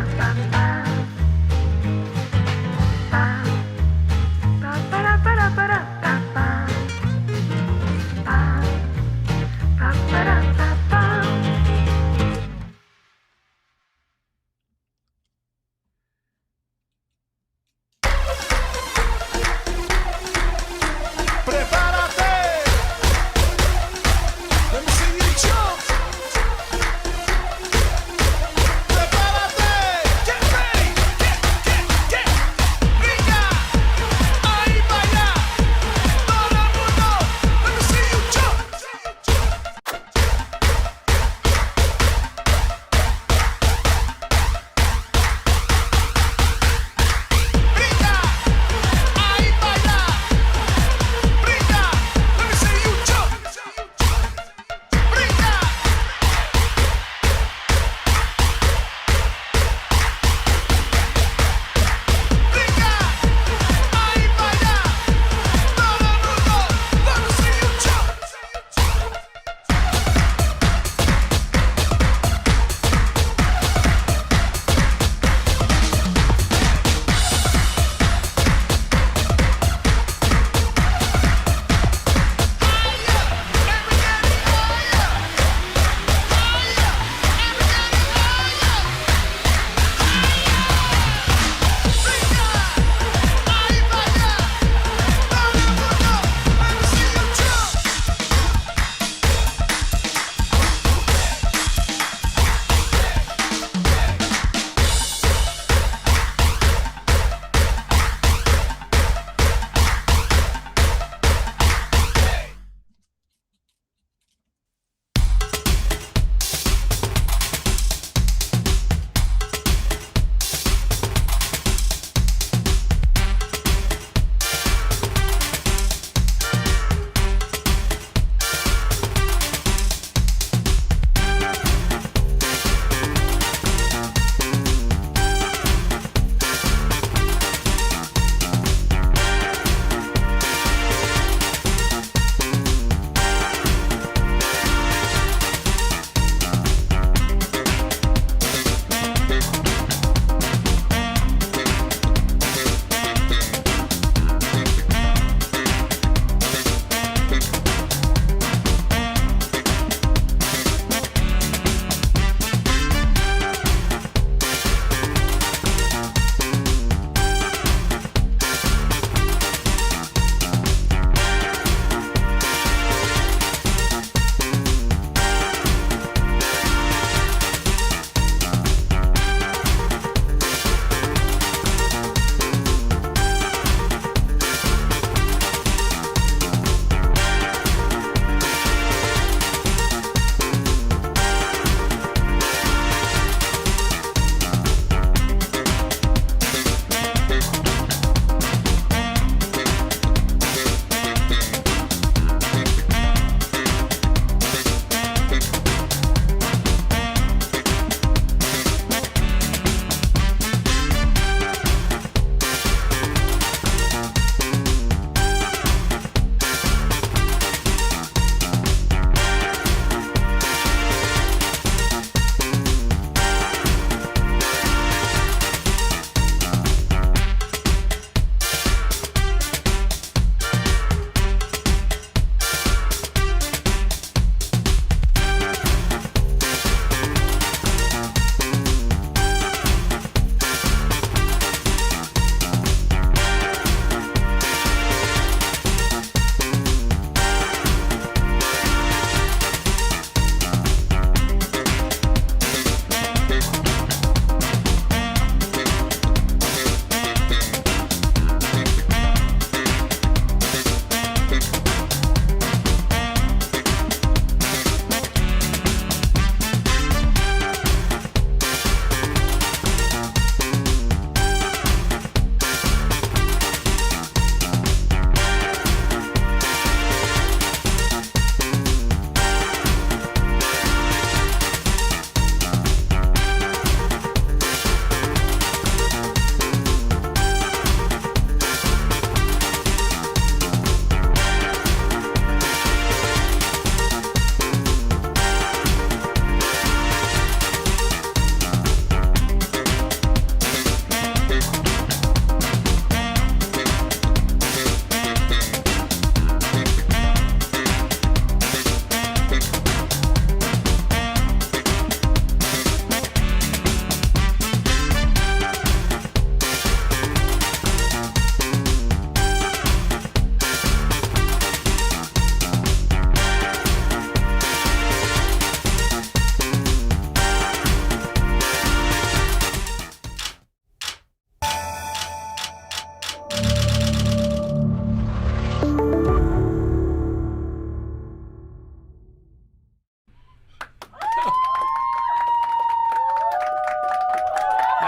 Get ready!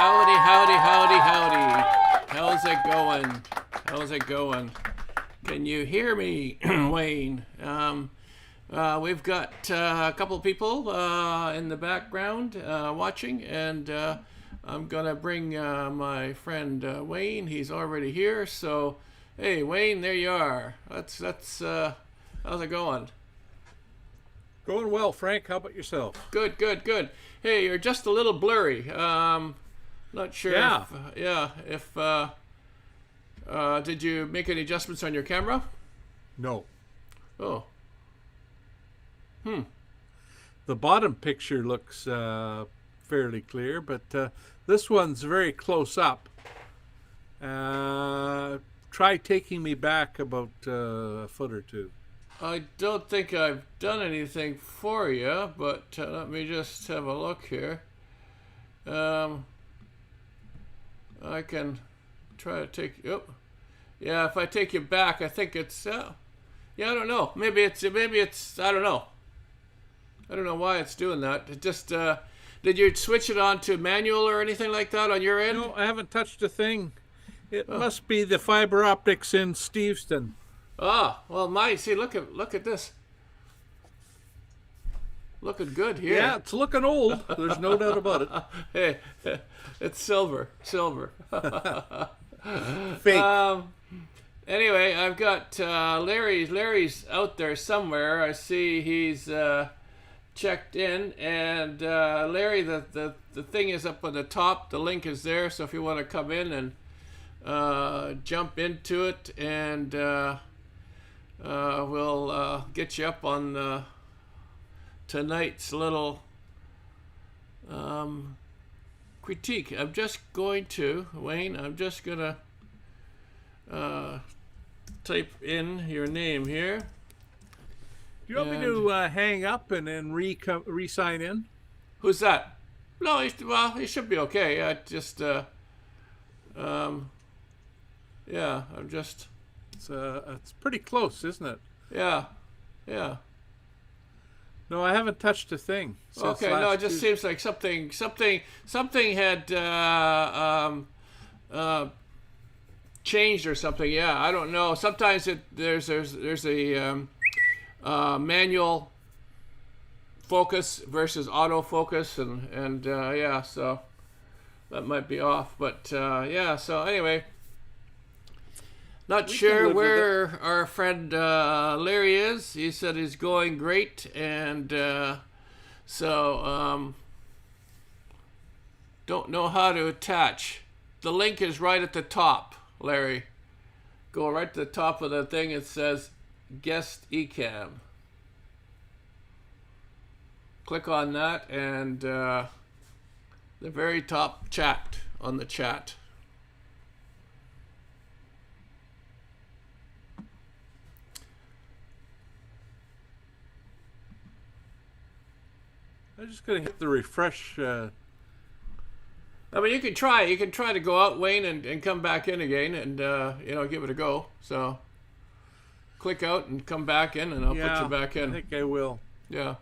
Howdy, howdy, howdy, howdy. How's it going? How's it going? Can you hear me, Wayne? We've got a couple of people in the background watching, and I'm gonna bring my friend Wayne. He's already here, so hey, Wayne, there you are. That's how's it going? Going well, Frank. How about yourself? Good, good, good. Hey, you're just a little blurry. Not sure. Yeah. If did you make any adjustments on your camera? No. Oh. The bottom picture looks fairly clear, but this one's very close up. Try taking me back about a foot or two. I don't think I've done anything for you, but let me just have a look here. I can try to take you. Oh, yeah, if I take you back, I think it's. Yeah, I don't know. Maybe it's. I don't know. I don't know why it's doing that. It just. Did you switch it on to manual or anything like that on your end? No, I haven't touched a thing. It must be the fiber optics in Steveston. Ah, well, see, look at this. Looking good here. Yeah, it's looking old. There's no doubt about it. Hey, it's silver. Fake. Anyway, I've got Larry's out there somewhere. I see he's checked in, and Larry, the thing is up on the top. The link is there, so if you want to come in and jump into it, and we'll get you up on tonight's little critique. I'm just going to, Wayne, type in your name here. Do you want me to hang up and then re-sign in? Who's that? No, he should be okay. I just, yeah, I'm just... It's pretty close, isn't it? Yeah. No, I haven't touched a thing. Okay, no, it just seems like something had changed or something. Yeah, I don't know. Sometimes there's a manual focus versus autofocus, and yeah, so that might be off. But yeah, so anyway. Not sure where our friend Larry is. He said he's going great, and so don't know how to attach. The link is right at the top, Larry. Go right to the top of the thing. It says Guest Ecamm. Click on that, and the very top chat on the chat. I'm just gonna hit the refresh. I mean, you can try to go out, Wayne, and come back in again, and give it a go. So, click out and come back in, and I'll put you back in. I think I will. Yeah.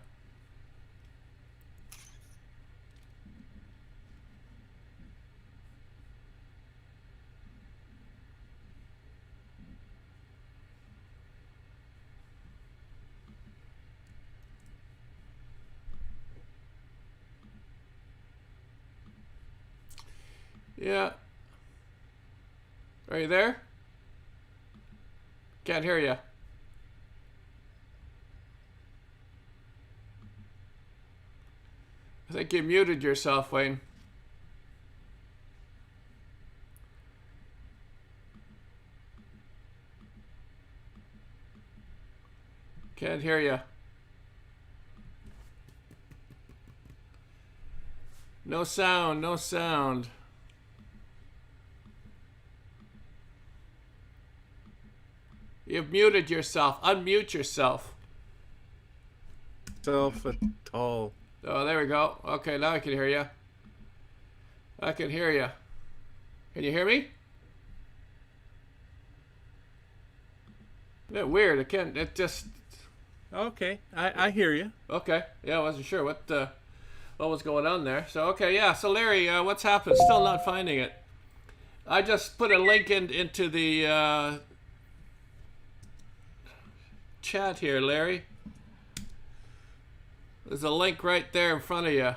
Yeah. Are you there? Can't hear you. I think you muted yourself, Wayne. Can't hear you. No sound, no sound. You've muted yourself. Unmute yourself. Self at all. Oh, there we go. Okay, now I can hear you. I can hear you. Can you hear me? Isn't that weird? It just... Okay, I hear you. Okay. Yeah, I wasn't sure. what was going on there. So okay, yeah. So Larry, what's happened? Still not finding it. I just put a link into the chat here, Larry. There's a link right there in front of you.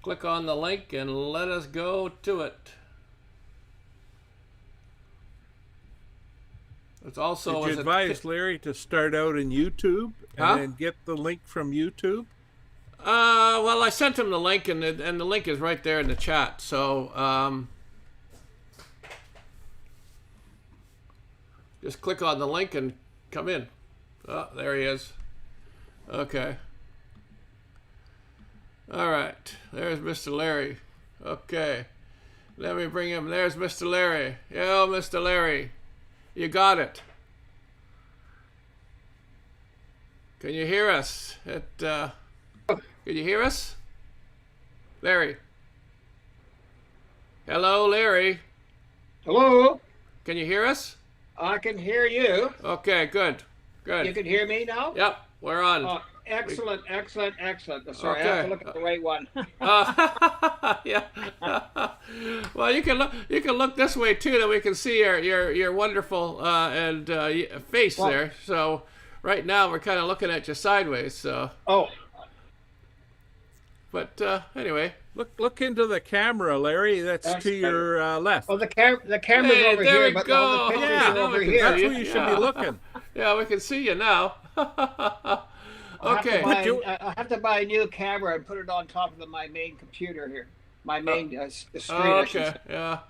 Click on the link and let us go to it. It's also. Did you advise Larry to start out in YouTube and then get the link from YouTube? Well, I sent him the link, and the link is right there in the chat. So just click on the link and come in. Oh, there he is. Okay. All right. There's Mr. Larry. Okay. Let me bring him. There's Mr. Larry. Yo, Mr. Larry. You got it. Can you hear us? Can you hear us? Larry. Hello, Larry. Hello? Can you hear us? I can hear you. Okay, good. Good. You can hear me now? Yep, we're on. Oh, excellent, excellent, excellent. Sorry, I have to look at the right one. Yeah. Well, you can look this way too, that we can see your wonderful face there. So right now we're kind of looking at you sideways. So. Oh. But anyway. Look into the camera, Larry. That's to your left. Oh, the camera's over there here, we but go. all the pictures are over here. That's where you should be looking. Yeah, we can see you now. Okay. I have to buy a new camera and put it on top of my main computer here. My main screen. Okay. Yeah.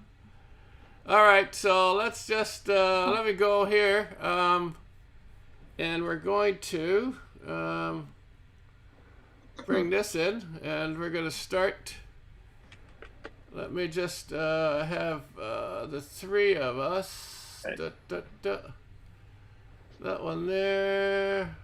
All right. So let's just let me go here, and we're going to bring this in, and we're going to start. Let me just have the three of us. That one there.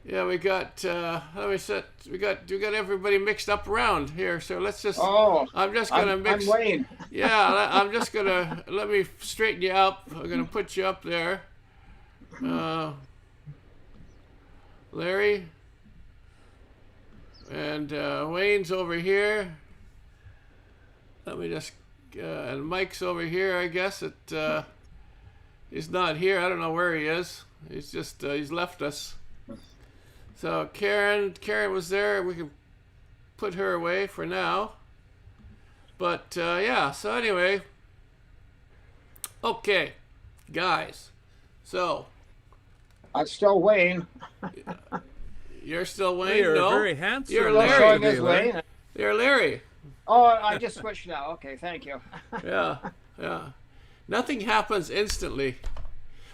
Yeah, we got. Let me set. We got everybody mixed up around here. So let's just. Oh. I'm just gonna mix. I'm Wayne. Yeah, I'm just gonna let me straighten you up. I'm gonna put you up there. Larry. And Wayne's over here. Let me just. And Mike's over here. I guess he's not here. I don't know where he is. He's just he's left us. So Karen was there. We can put her away for now. But yeah. So anyway. Okay, guys. So. I'm still Wayne. You're still Wayne. You're no, very handsome. You're Larry. Larry. You're Larry. Oh, I just switched now. Okay, thank you. Yeah, yeah. Nothing happens instantly.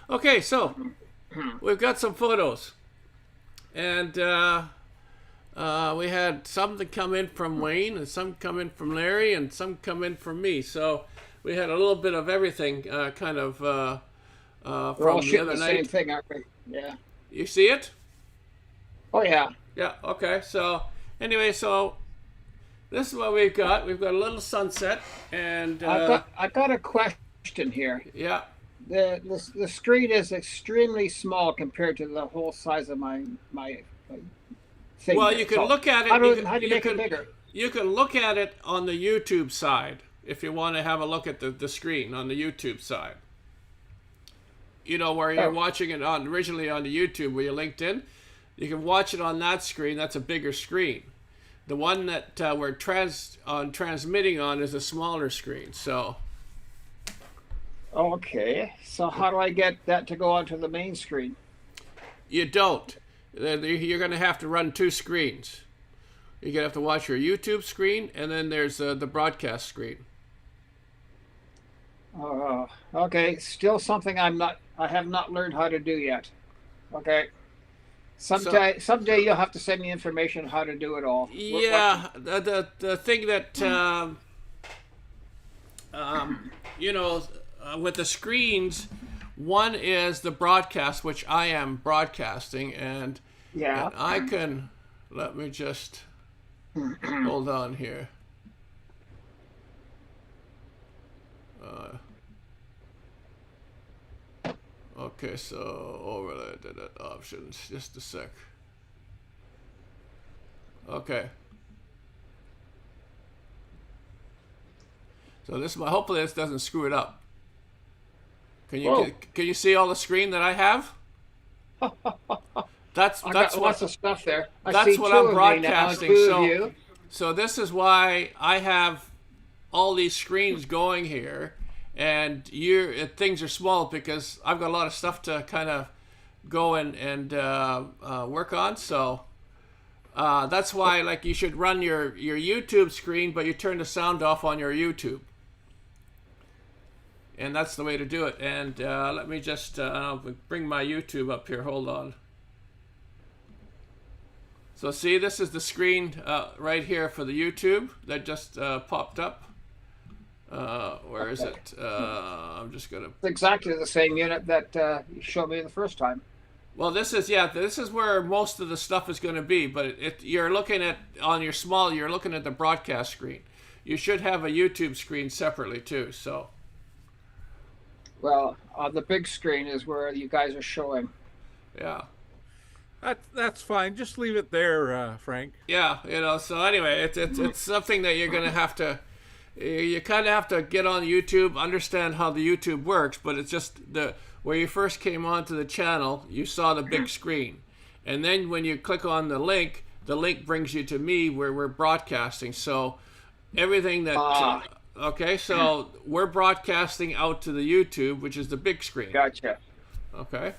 Okay, so we've got some photos, and we had some that come in from Wayne, and some come in from Larry, and some come in from me. So we had a little bit of everything, kind of We're from all the shooting other the night. same thing, aren't we? Yeah. You see it? Oh yeah. Yeah. Okay. So anyway, so this is what we've got. We've got a little sunset, and I got a question here. yeah. The screen is extremely small compared to the whole size of my thing. Well, here. you can So look at it. how do you make it bigger? You can look at it on the YouTube side if you want to have a look at the screen on the YouTube side. You know, where you're watching it on originally on the YouTube where you linked in. You can watch it on that screen. That's a bigger screen. The one that we're transmitting on is a smaller screen. So. Okay. So how do I get that to go onto the main screen? You don't. You're going to have to run two screens. You're going to have to watch your YouTube screen, and then there's the broadcast screen. Okay. Still something I have not learned how to do yet. Okay. Someday you'll have to send me information how to do it all. Yeah, the thing that you know, with the screens, one is the broadcast, which I am broadcasting, and yeah, and I can. Let me just hold on here. Okay, so overlay options. Just a sec. Okay. So this, hopefully this doesn't screw it up. Whoa. Can you see all the screen that I have? That's I got lots of what stuff there. I that's see what two I'm of me now, broadcasting. two of So you. so this is why I have all these screens going here, and things are small because I've got a lot of stuff to kind of go and work on. So that's why, like, you should run your YouTube screen, but you turn the sound off on your YouTube, and that's the way to do it. And let me just bring my YouTube up here. Hold on. So see, this is the screen right here for the YouTube that just popped up. Where is it? I'm just gonna. It's exactly the same unit that you showed me the first time. Well, this is where most of the stuff is going to be. But you're looking at you're looking at the broadcast screen. You should have a YouTube screen separately too. So. Well, on the big screen is where you guys are showing. Yeah. That's fine. Just leave it there, Frank. Yeah, so anyway, it's something that you're going to have to, you kind of have to get on YouTube, understand how the YouTube works, but it's just where you first came onto the channel, you saw the big screen. And then when you click on the link brings you to me where we're broadcasting. So everything that, okay, so we're broadcasting out to the YouTube, which is the big screen. Gotcha. Okay.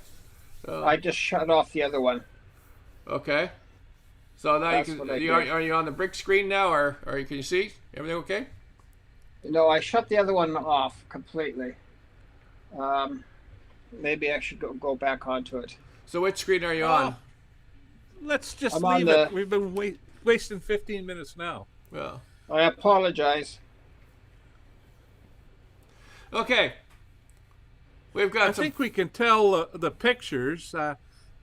I just shut off the other one. Okay. So now That's you what I can. did. Are you on the brick screen now, or can you see everything? Okay. No, I shut the other one off completely. Maybe I should go back onto it. So which screen are you on? Let's just I'm on leave the- it. We've been wasting 15 minutes now. Well. I apologize. Okay. We've got I some. think we can tell the pictures.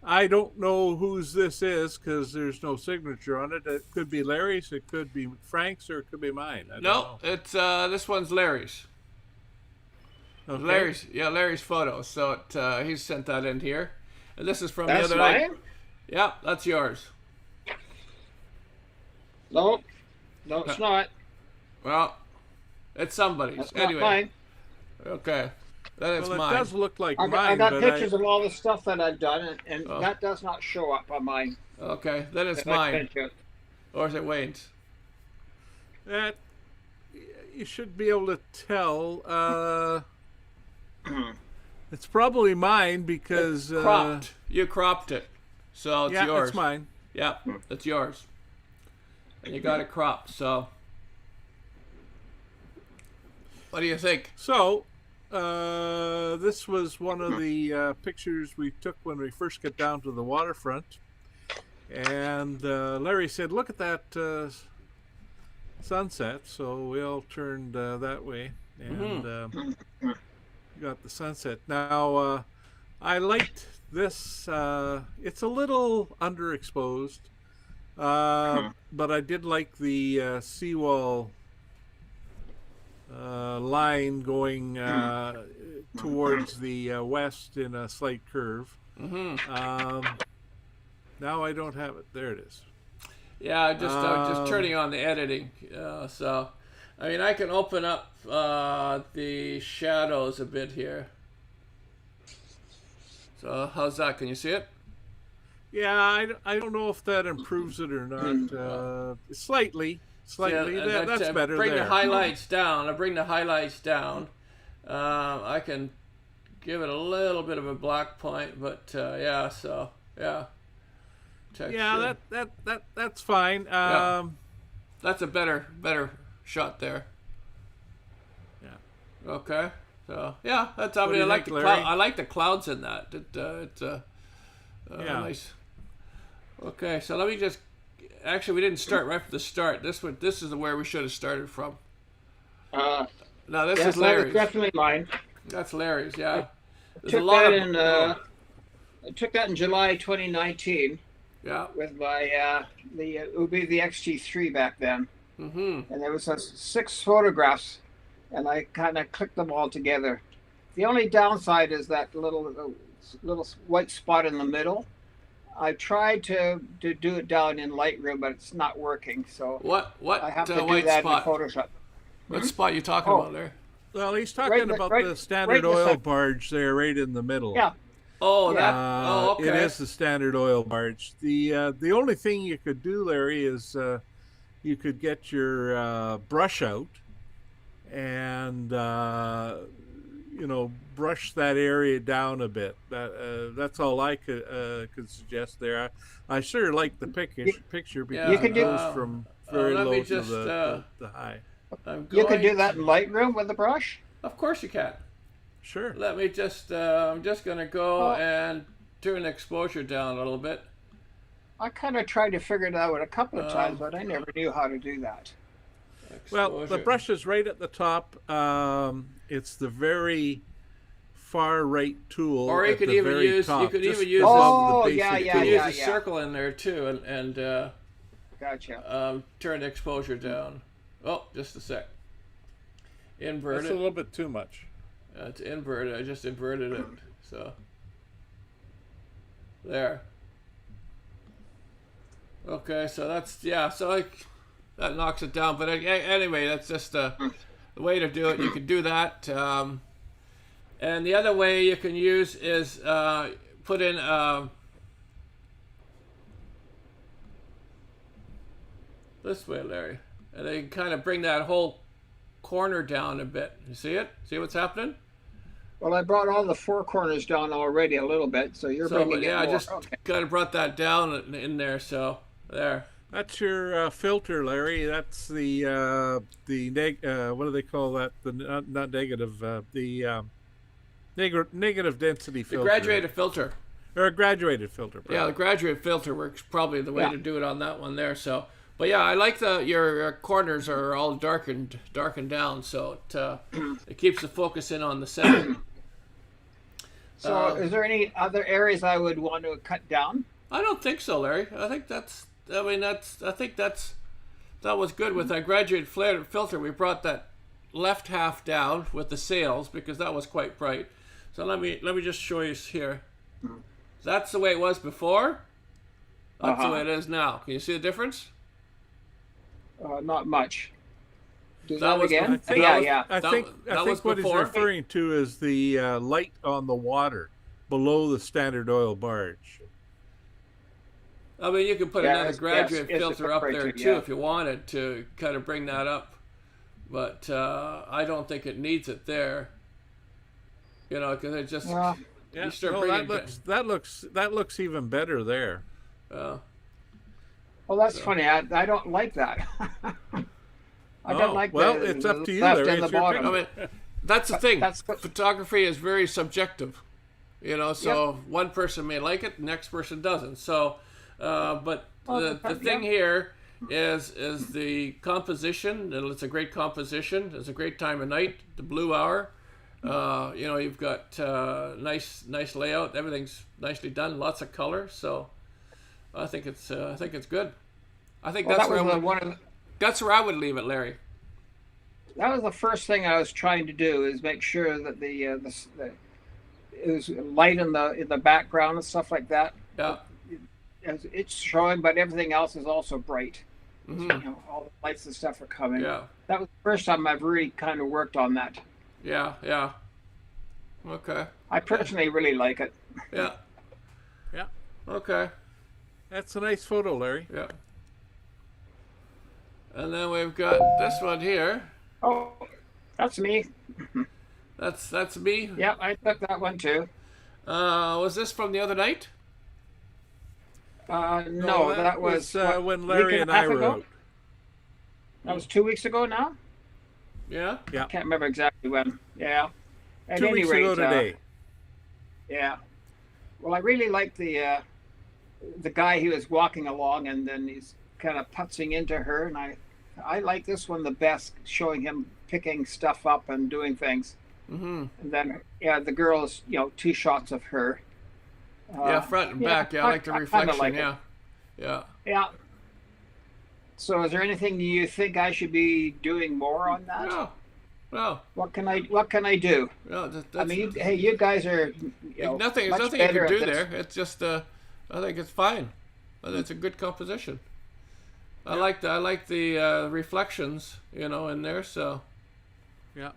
I don't know whose this is because there's no signature on it. It could be Larry's, it could be Frank's, or it could be mine. I don't No, know. it's this one's Larry's. Okay. Larry's photo. So he's sent that in here, and this is from That's the other night. mine? Yeah, that's yours. No, it's not. Well, it's somebody's. That's Anyway. not mine. Okay. That is Well, it mine. does look like I mine, got but pictures of all the stuff that I've done, and Oh. that does not show up on mine. Okay, then it's If I mine. sent you it. Or is it Wayne's? that you should be able to tell. It's probably mine because Cropped. You cropped it. So it's yeah, yours. it's mine. Yeah, that's yours. And you got it cropped, so. What do you think? So, this was one of the pictures we took when we first got down to the waterfront. And Larry said, look at that sunset. So we all turned that way and got the sunset. Now, I liked this. It's a little underexposed, but I did like the seawall line going towards the west in a slight curve. Now I don't have it. There it is. Yeah, I'm just turning on the editing. So, I mean, I can open up the shadows a bit here. So, how's that? Can you see it? Yeah, I don't know if that improves it or not. Slightly. Yeah, That's better bring there. the highlights down. I bring the highlights down. I can give it a little bit of a black point, but yeah. So yeah. Texture. Yeah, that's fine. Yeah. That's a better shot there. Yeah. Okay. So yeah, that's. I What mean, do I you like think, the Larry? I like the clouds in that. It's Yeah. nice. Okay, so let me just. Actually, we didn't start right from the start. This is where we should have started from. No, this Yes, is that was Larry's. definitely mine. That's Larry's. Yeah. There's Took that I took that in July 2019 yeah. with my it would be the XT3 back then, Mm-hmm. and there was 6 photographs, and I kind of clicked them all together. The only downside is that little white spot in the middle. I tried to do it down in Lightroom, but it's not working. So What I have to do white that spot? in Photoshop. What spot you talking Oh. about there? Well, he's Right talking in the- about right- the right Standard in the Oil center. barge there, right in the middle. Yeah. Oh, Yeah. okay. It is the Standard Oil barge. The only thing you could do, Larry, is you could get your brush out and brush that area down a bit. That's all I could suggest there. I sure like the picture because You could it do- goes from very let me low just, to the high. I'm You can do going that in Lightroom with the brush. Of course you can. Sure. Let me just. I'm just gonna go Oh. and turn the exposure down a little bit. I kind of tried to figure it out a couple of times, but I never knew how to do that. Well, the Exposure. brush is right at the top. It's the very far right tool. Or you at could the even very use. You top, could just even use. Oh, above the yeah, basic yeah, You could tool. use a circle in there too, and Gotcha. turn the exposure down. Oh, just a sec. Invert That's a it. little bit too much. It's inverted. I just inverted it. So there. Okay, so that's So that knocks it down. But anyway, that's just the way to do it. You can do that. And the other way you can use is put in. This way, Larry, and then you can kind of bring that whole corner down a bit. You see it? See what's happening? Well, I brought all the four corners down already a little bit, so you're So, bringing it I more. just Okay. kind of brought that down in there. So there. That's your filter, Larry. That's the what do they call that? The not negative. The negative density The filter. graduated filter. Or a graduated filter. Yeah, the graduate filter works probably the way Yeah. to do it on that one there. So, but yeah, I like your corners are all darkened down, so it keeps the focus in on the center. So, is there any other areas I would want to cut down? I don't think so, Larry. I think that's. I mean, that was good with that graduate filter. We brought that left half down with the sails because that was quite bright. So let me just show you here. That's the way it was before. That's the way it is now. Can you see the difference? Not much. Do That that, was again? the- Yeah, was- yeah. I That think was what he's before. referring to is the light on the water below the Standard Oil barge. I mean, you can put Yeah, another it's- graduate yes, it's filter up there appropriate, too yeah. if you wanted to kind of bring that up, but I don't think it needs it there. You know, because it just Well, Yeah, you start no, bringing that looks even better there. well, that's funny. I don't like that. I don't like well, the, it's the up to you, left Larry. and the It's your bottom. I mean, that's the thing. That's what- Photography is very subjective, you know. So one person may like it, the next person doesn't. So, but the thing here is the composition. And it's a great composition. It's a great time of night. The blue hour. You know, you've got nice layout. Everything's nicely done. Lots of color. So, I think it's good. I think Well, that's that was where one of the, that's where I would leave it, Larry. that was the first thing I was trying to do is make sure that the it was light in the background and stuff like that. Yeah. As it's showing, but everything else is also bright. Mhm. So, you know, all the lights and stuff are coming. Yeah. That was the first time I've really kind of worked on that. Yeah. Okay. I personally really like it. Yeah. Yeah, Okay. that's a nice photo, Larry. Yeah. And then we've got this one here. Oh, that's me. That's me. Yeah, I took that one too. Was this from the other night? No, that was what, when week Larry and and a half I were ago? out. That was 2 weeks ago now. Yeah. Yeah, Can't remember exactly when. Yeah. At 2 any weeks rate, ago today. Yeah. Well, I really liked the guy who was walking along, and then he's kind of putzing into her, and I like this one the best, showing him picking stuff up and doing things. Mm-hmm. And then the girl's 2 shots of her. Yeah, front and back. Yeah, I like the kinda reflection. like it. Yeah. Yeah. Yeah. So, is there anything you think I should be doing more on that? Yeah. Well, what can I do? no, I mean, hey, you guys are nothing. There's much nothing you better can at do this. there. It's just I think it's fine. It's a good composition. I like the reflections, in there. So Yeah.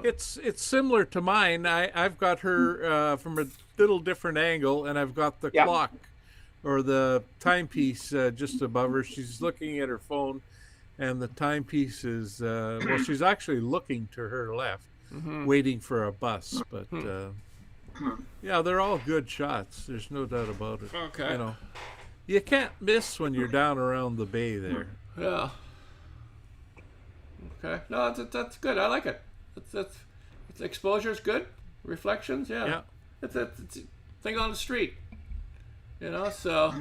It's similar to mine. I've got her from a little different angle, and I've got the Yeah. clock or the timepiece just above her. She's looking at her phone, and the timepiece is well, she's actually looking to her left, waiting for a bus. But yeah, they're all good shots. There's no doubt about it. Okay. You can't miss when you're down around the bay there. Yeah. Okay. No, that's good. I like it. It's exposure's good. Reflections, yeah. Yeah. It's a thing on the street. So.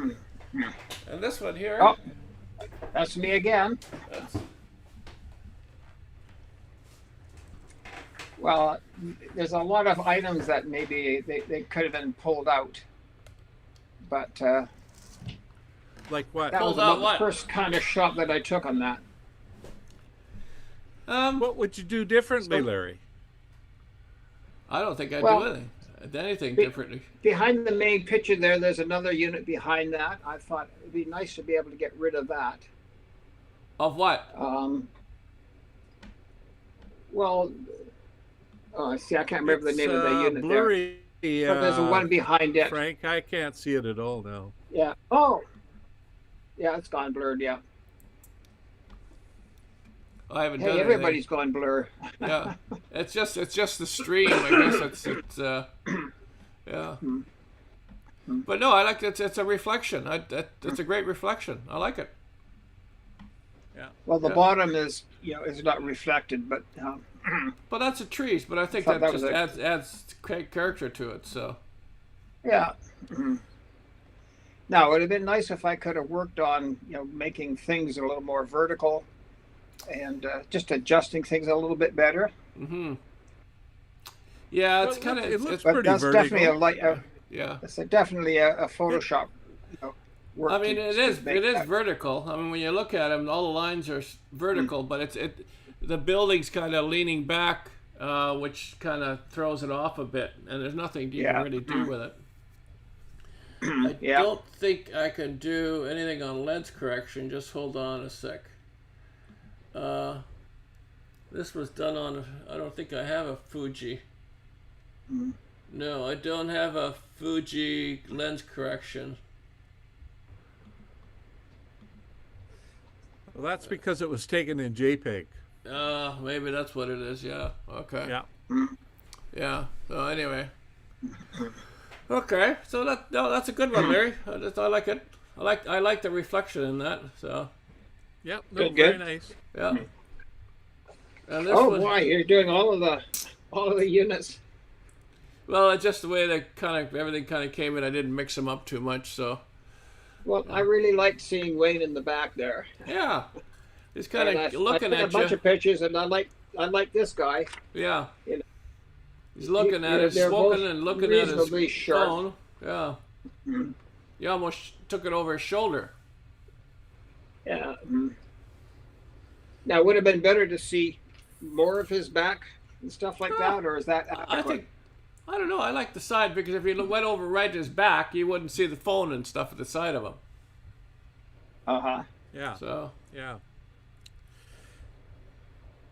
And this one here. Oh, that's me again. That's, Well, there's a lot of items that maybe they could have been pulled out, but Like what? that was Pulled out about what? the first kind of shot that I took on that. What would you do differently, So- Larry? I don't think I'd Well, do anything differently. Behind the main picture there's another unit behind that. I thought it'd be nice to be able to get rid of that. Of what? Well, see, I can't remember the name of the unit blurry, there. But there's one behind it. Frank, I can't see it at all now. Yeah. Oh. Yeah, it's gone blurred. Yeah. I haven't done Hey, anything. everybody's gone blur. Yeah, it's just the stream. I guess it's yeah. But no, I like it. It's a reflection. It's a great reflection. I like it. Well, the Yeah. bottom is is not reflected, but But that's the trees. But I think Thought that that just was adds character to it. So yeah. Now it would have been nice if I could have worked on making things a little more vertical, and just adjusting things a little bit better. yeah, it's Well, kind of it looks it's But pretty that's vertical. definitely yeah. it's definitely a Photoshop. Work I mean, to- it to is make that. vertical. I mean, when you look at them, all the lines are vertical, but the building's kind of leaning back, which kind of throws it off a bit, and there's nothing you Yeah. can really do with it. I Yeah. don't think I can do anything on lens correction. Just hold on a sec. This was done on. I don't think I have a Fuji. No, I don't have a Fuji lens correction. Well, that's because it was taken in JPEG. Maybe that's what it is. Yeah. Okay. Yeah. Yeah. So anyway. Okay. So that's a good one, Larry. I like it. I like the reflection in that. So Yep. No, Good, very good. nice. yeah. And this Oh one, boy, you're doing all of the units. well, it's just the way that everything kind of came in. I didn't mix them up too much. So Well, I really liked seeing Wayne in the back there. yeah, he's kind And of I looking took a at bunch you. of pictures, and I like this guy. Yeah. You know. He's looking at it, They're smoking both and looking at his reasonably sharp. phone. Yeah. You almost took it over his shoulder. Yeah. Now, would it have been better to see more of his back and stuff like that, or is that I think, I don't know. I like the side because if you went over right to his back, you wouldn't see the phone and stuff at the side of him. Uh-huh. Yeah. So, Yeah.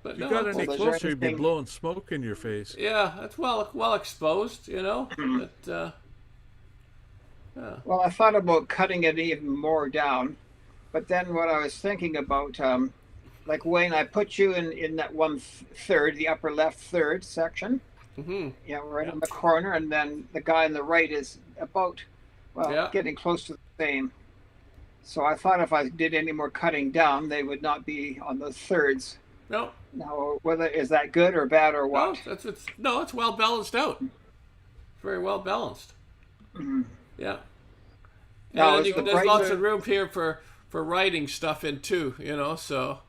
but If you no, got it's- any Well, is there closer, you'd be anything- blowing smoke in your face. yeah, it's well exposed, you know. But, yeah. Well, I thought about cutting it even more down, but then what I was thinking about, like Wayne, I put you in that one third, the upper left third section, right in the corner, and then the guy on the right is about, Yeah. getting close to the same. So I thought if I did any more cutting down, they would not be on those thirds. No, Now, whether is that good or bad or no, what? it's well balanced out. Very well balanced. Yeah. Now, And is the there's lots brighter- of room here for writing stuff in too, you know. So.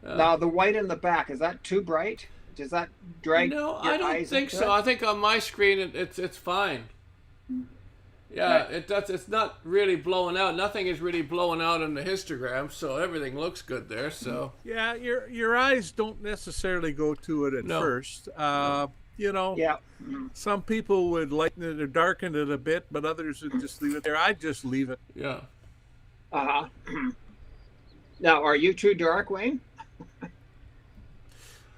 Now, the white in the back, is that too bright? Does that drag No, your I don't eyes think into so. it? I think on my screen it's fine. Yeah, it does. It's not really blowing out. Nothing is really blowing out on the histogram, so everything looks good there. So Yeah, your eyes don't necessarily go to it at No. first. You know, Yeah. some people would lighten it or darken it a bit, but others would just leave it there. I'd just leave it. yeah, Uh huh. Now, are you too dark, Wayne?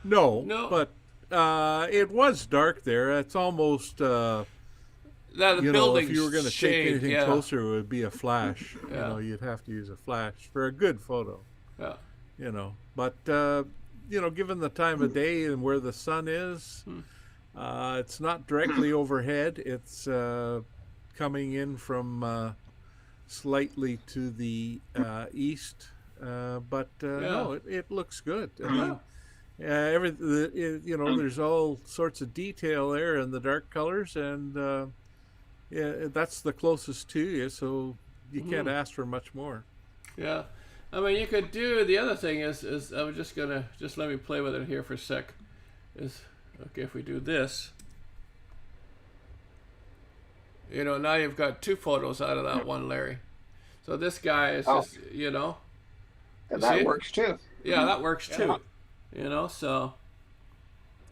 No, No. but it was dark there. It's almost, the you know, building's if you were going to take shade, anything yeah. closer, it would be a flash. You Yeah. know, you'd have to use a flash for a good photo. Yeah. You know, but you know, given the time of day and where the sun is, it's not directly overhead. It's coming in from slightly to the east, but no, it looks good. I mean, you know, there's all sorts of detail there in the dark colors, and yeah, that's the closest to you, so you can't ask for much more. Yeah. I mean, you could do, the other thing is I was just gonna, just let me play with it here for a sec. Is, okay, if we do this, you know, now you've got two photos out of that one, Larry. So this guy is just, you know. And You see that it? works too. Yeah, that works too. Yeah. You know, so,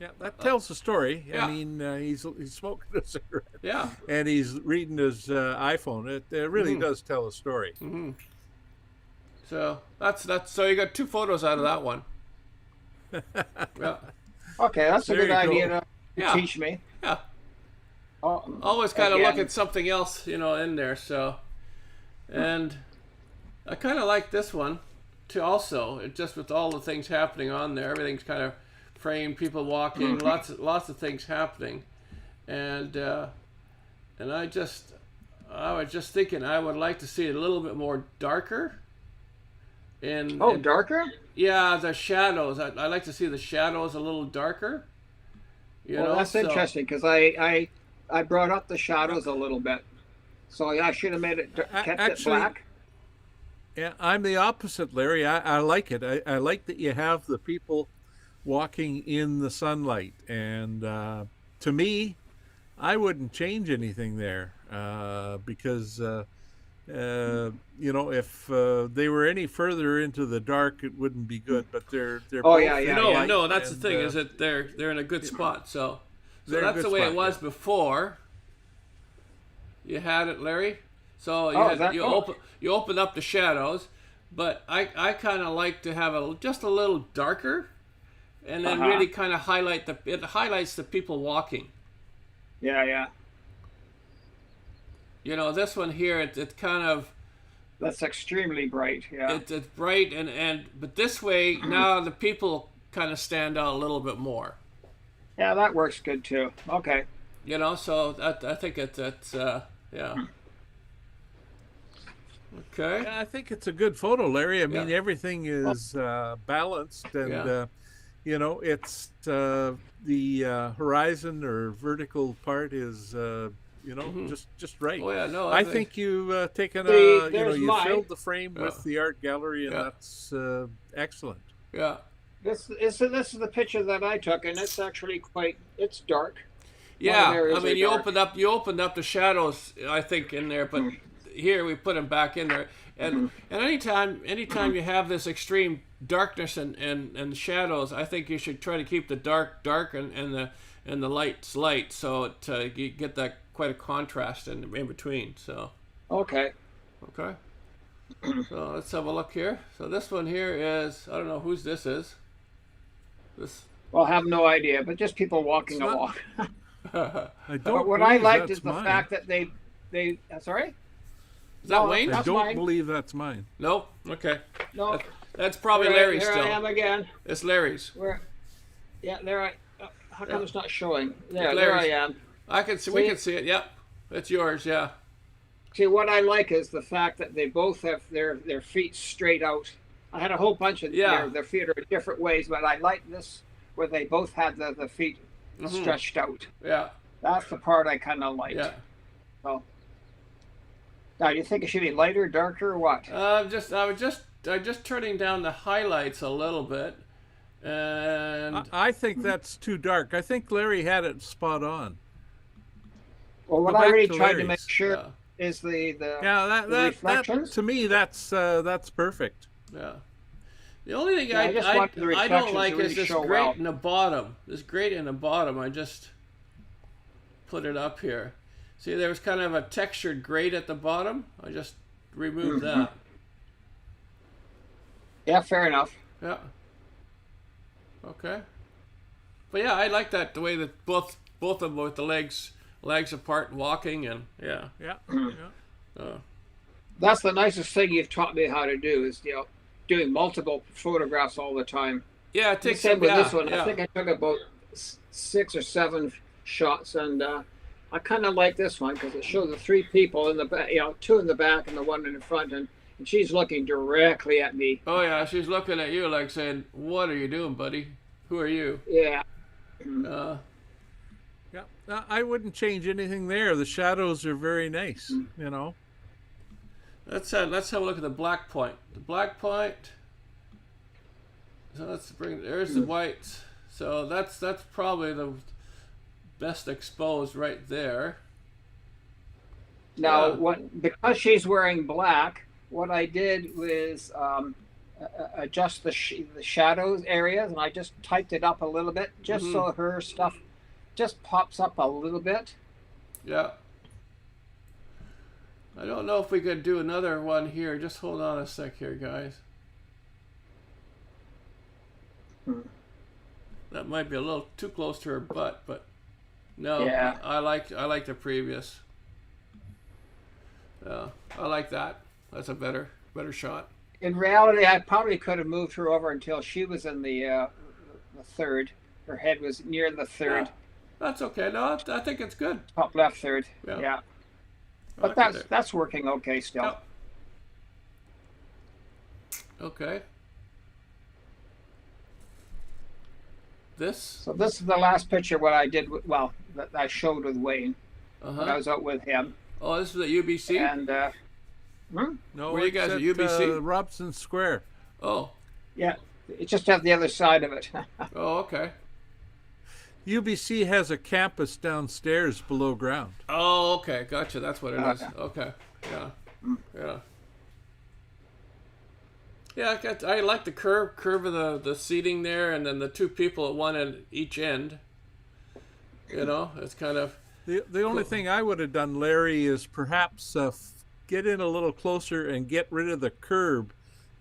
Yeah, that tells the story. Yeah. I mean, he's smoking a cigarette yeah. and he's reading his iPhone. It really does tell a story. So that's so you got two photos out of that one. Yeah. Okay, that's a There good you idea go. to Yeah. teach me. Yeah. Oh, Always kind of look again. at something else, you know, in there. So, and I kind of like this one too. Also, it just with all the things happening on there, everything's kind of framed, people walking, lots of things happening, and I was just thinking I would like to see it a little bit more darker. Oh, darker? Yeah, the shadows. I like to see the shadows a little darker. You Well, know, that's so- interesting because I brought up the shadows a little bit, so I should have made it kept it Actually- black. Yeah, I'm the opposite, Larry. I like it. I like that you have the people walking in the sunlight. And to me, I wouldn't change anything there because, you know, if they were any further into the dark, it wouldn't be good. But they're Oh, both yeah, in yeah, No, light, no, that's the and, thing is that they're in a good spot. So They're in a that's good the way it spot, was yeah. before. You had it, Larry. So you Oh, had, that- oh. you open up the shadows, but I kind of like to have it just a little darker, and then really kind of highlight it highlights the people walking. Yeah, yeah. You know, this one here, it kind of. That's extremely bright. Yeah. It's bright but this way now the people kind of stand out a little bit more. Yeah, that works good too. Okay. You know, so I think it's yeah. Okay. Yeah, I think it's a good photo, Larry. I mean, Yeah. everything is balanced, and Yeah. you know, it's the horizon or vertical part is you know just right. Oh yeah, no. I think you've taken See, you know, there's you mine. filled the frame with Yeah. the art gallery, and Yeah. that's excellent. Yeah. This is the picture that I took, and it's actually it's dark. Yeah. areas I mean, are you dark. opened up the shadows, I think, in there, but here we put them back in there. And anytime you have this extreme darkness and shadows, I think you should try to keep the dark and the light's light, so you get that quite a contrast in between. So Okay. okay. So let's have a look here. So this one here is, I don't know whose this is. This. Well, I have no idea, but just people walking It's not- along. I But don't. what I believe liked that's is the mine. fact that they sorry? Is that No, Wayne? I that's don't mine. believe that's mine. No. Okay. No. That's probably Here Larry's I still. am again. It's Larry's. Where? Yeah, there I. How come Yeah. it's not showing? There I Larry's. am. I can see. We See? can see it. Yep. It's yours. Yeah. See, what I like is the fact that they both have their feet straight out. I had a whole bunch of Yeah. their feet are different ways, but I like this where they both had the feet stretched out. Yeah. That's the part I kind of liked. Yeah. So, now, do you think it should be lighter, darker, or what? I was just turning down the highlights a little bit, and I think that's too dark. I think Larry had it spot on. Well, what go I back really to tried to make Larry's. sure Yeah. is the Yeah, the that reflections. to me that's perfect. Yeah. The only thing Yeah, I just wanted the I don't reflections like to really is this show grate well. in the bottom. This grate in the bottom, I just put it up here. See, there was kind of a textured grate at the bottom. I just removed that. Yeah, fair enough. Yeah. Okay. But yeah, I like that the way that both of them with the legs apart and walking and yeah. Yeah, yeah. That's the nicest thing you've taught me how to do is doing multiple photographs all the time. Yeah, it The takes same some, with yeah, this one. I yeah. think I took about 6 or 7 shots, and I kind of like this one because it shows the 3 people in the back, 2 in the back and the 1 in the front, and she's looking directly at me. Oh yeah, she's looking at you like saying, "What are you doing, buddy? Who are you?" Yeah. Uh, Yeah, I wouldn't change anything there. The shadows are very nice, you know. let's have a look at the black point. The black point. So let's bring. There's the whites. So that's probably the best exposed right there. Now, Yeah. because she's wearing black, what I did was adjust the shadows areas, and I just typed it up a little bit, just so her stuff just pops up a little bit. Yeah. I don't know if we could do another one here. Just hold on a sec here, guys. That might be a little too close to her butt, but no. Yeah. I like the previous. Yeah, I like that. That's a better shot. In reality, I probably could have moved her over until she was in the third. Her head was near the third, Yeah, that's okay. No, I think it's good. top left third. Yeah. Yeah. I But like it that's working okay still. Yep. Okay. This. So this is the last picture what I did that I showed with Wayne when I Uh-huh. was out with him, Oh, this is at UBC. and No, Were you it's guys at at UBC? Robson Square. Oh. yeah, it's just at the other side of it. Oh, okay. UBC has a campus downstairs below ground. Oh, okay. Gotcha. That's what it is. Okay. Okay. Yeah. Yeah. Yeah, I like the curve of the seating there, and then the 2 people at one end, each end. You know, it's kind of. The only thing I would have done, Larry, is perhaps get in a little closer and get rid of the curb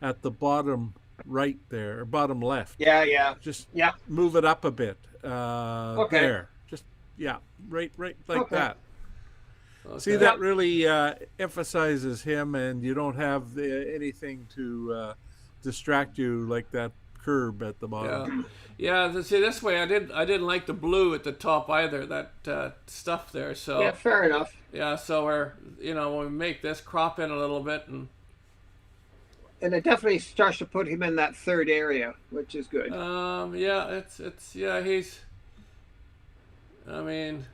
at the bottom right there, or bottom left. Yeah. Just Yeah. move it up a bit. Okay. There. Just, yeah, right like Okay. that. Okay. See, that really emphasizes him, and you don't have anything to distract you like that curb at the bottom. Yeah. See, this way I didn't like the blue at the top either. That stuff there. So Yeah, fair enough. yeah. So we're when we make this crop in a little bit and. And it definitely starts to put him in that third area, which is good. Yeah. It's yeah. He's. I mean.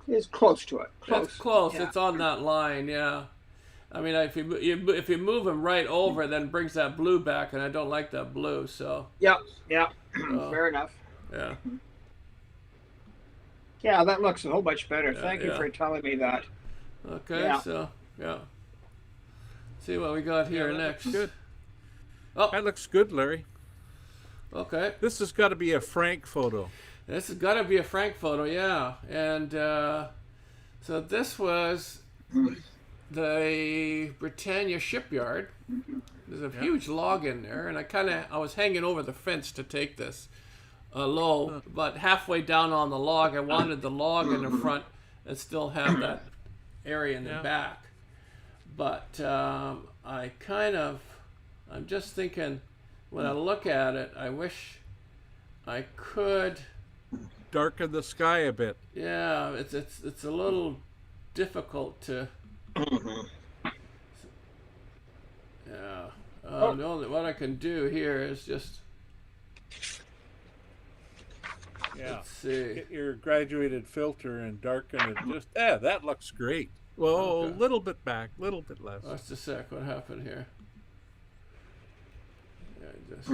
It's close to it. Close. It's close. Yeah. It's on that line. Yeah. I mean, if you move him right over, then it brings that blue back, and I don't like that blue. So Yeah. Fair enough. yeah. Yeah, that looks a whole much better. Yeah, Thank you yeah. for telling me that. Okay. Yeah. So yeah. See what we got here that next. looks good. Oh. That looks good, Larry. Okay. This has got to be a Frank photo. This has got to be a Frank photo, yeah. And so this was the Britannia shipyard. There's a huge log in there, and I was hanging over the fence to take this low, but halfway down on the log, I wanted the log in the front and still have that area in the back. But I'm just thinking, when I look at it, I wish I could. Darken the sky a bit. Yeah, it's a little difficult to. Yeah. What I can do here is just. Yeah. Let's see. Get your graduated filter and darken it. Just that looks great. Well, Okay. a little bit back, a little bit less. Just a sec. What happened here? Yeah, just.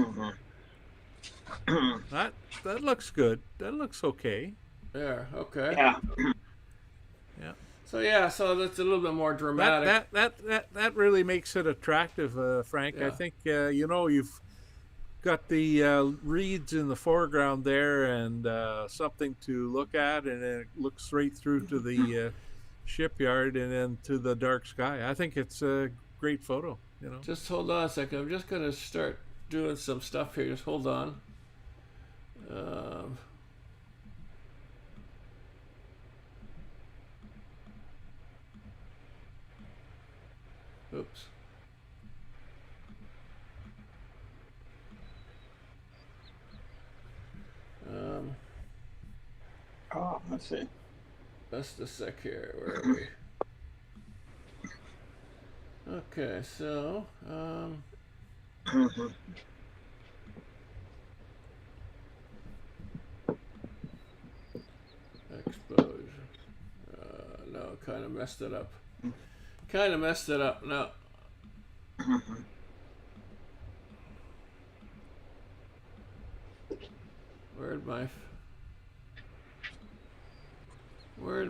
That looks good. That looks okay. There. Okay. Yeah. Yeah. So yeah, so that's a little bit more dramatic. That really makes it attractive, Frank. Yeah. I think you've got the reeds in the foreground there, and something to look at, and it looks right through to the shipyard and then to the dark sky. I think it's a great photo. Just hold on a second. I'm just gonna start doing some stuff here. Just hold on. Oops. Oh, let's see. Just a sec here. Where are we? Okay, so exposure. No, kind of messed it up. No. Where'd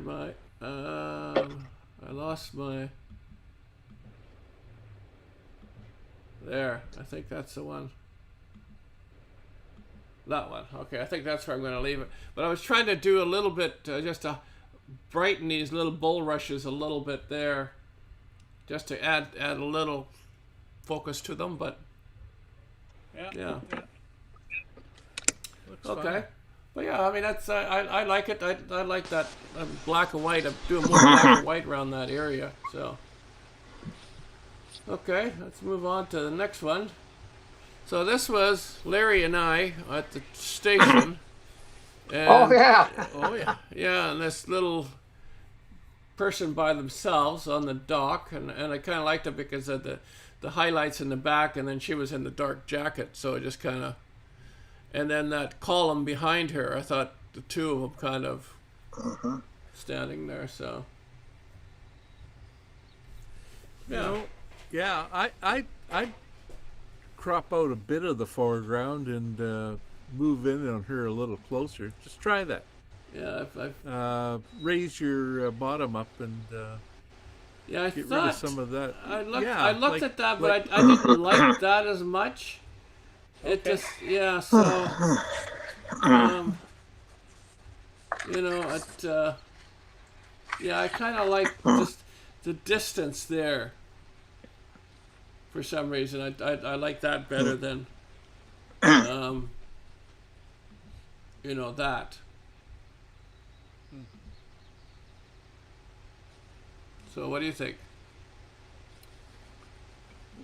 my I lost my there. I think that's the one. That one. Okay, I think that's where I'm going to leave it. But I was trying to do a little bit just to brighten these little bulrushes a little bit there, just to add a little focus to them. But yeah. Okay. Fine. But yeah, I mean that's I like it. I like that black and white. I'm doing more black and white around that area. So okay, let's move on to the next one. So this was Larry and I at the station. And, Oh yeah. oh yeah, yeah, and this little person by themselves on the dock, and I kind of liked it because of the highlights in the back, and then she was in the dark jacket, so it just kind of. And then that column behind her, I thought the two of them kind of standing there. So, yeah, I crop out a bit of the foreground and move in on her a little closer. Just try that. Yeah, raise your bottom up and yeah, I get thought rid of some of that. I looked at that, but I didn't like that as much. It just so I kind of like just the distance there. For some reason, I like that better than that. So what do you think?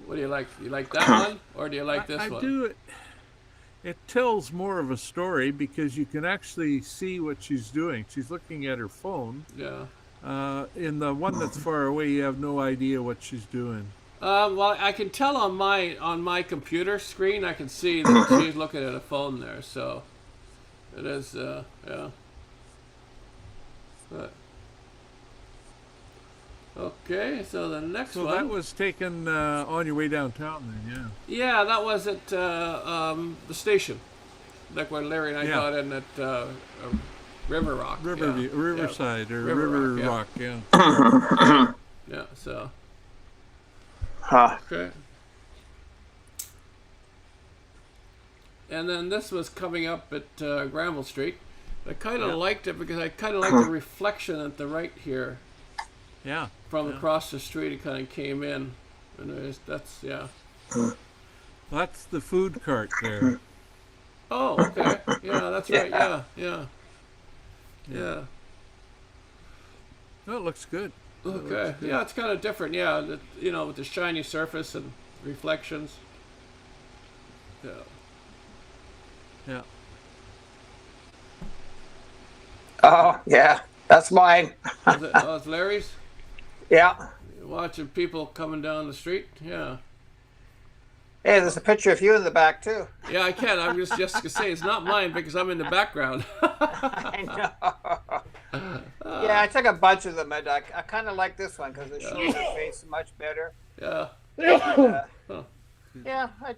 What do you like? You like that one, or do you like this one? I do. It tells more of a story because you can actually see what she's doing. She's looking at her phone. Yeah. In the one that's far away, you have no idea what she's doing. Well, I can tell on my computer screen. I can see that she's looking at a phone there. So it is. Yeah. But, okay, so the next one. So that was taken on your way downtown then, yeah. Yeah, that was at the station, like when Larry and I got in at River Rock. Riverside or River Rock, yeah. Yeah, so. Huh. Okay. And then this was coming up at Granville Street. I kind of liked it because I kind of liked the reflection at the right here. Yeah. From across the street, it kind of came in, and that's. That's the food cart there. Oh, okay. Yeah, that's right. Yeah. Oh, it looks good. Okay. Yeah, it's kind of different. Yeah, with the shiny surface and reflections. Yeah. Yeah. Oh yeah, that's mine. It's Larry's. Yeah. Watching people coming down the street. Yeah. Hey, there's a picture of you in the back too. Yeah, I can. I'm just gonna say it's not mine because I'm in the background. I know. Yeah, I took a bunch of them, and I kind of like this one because it shows her face much better. Yeah. Yeah, I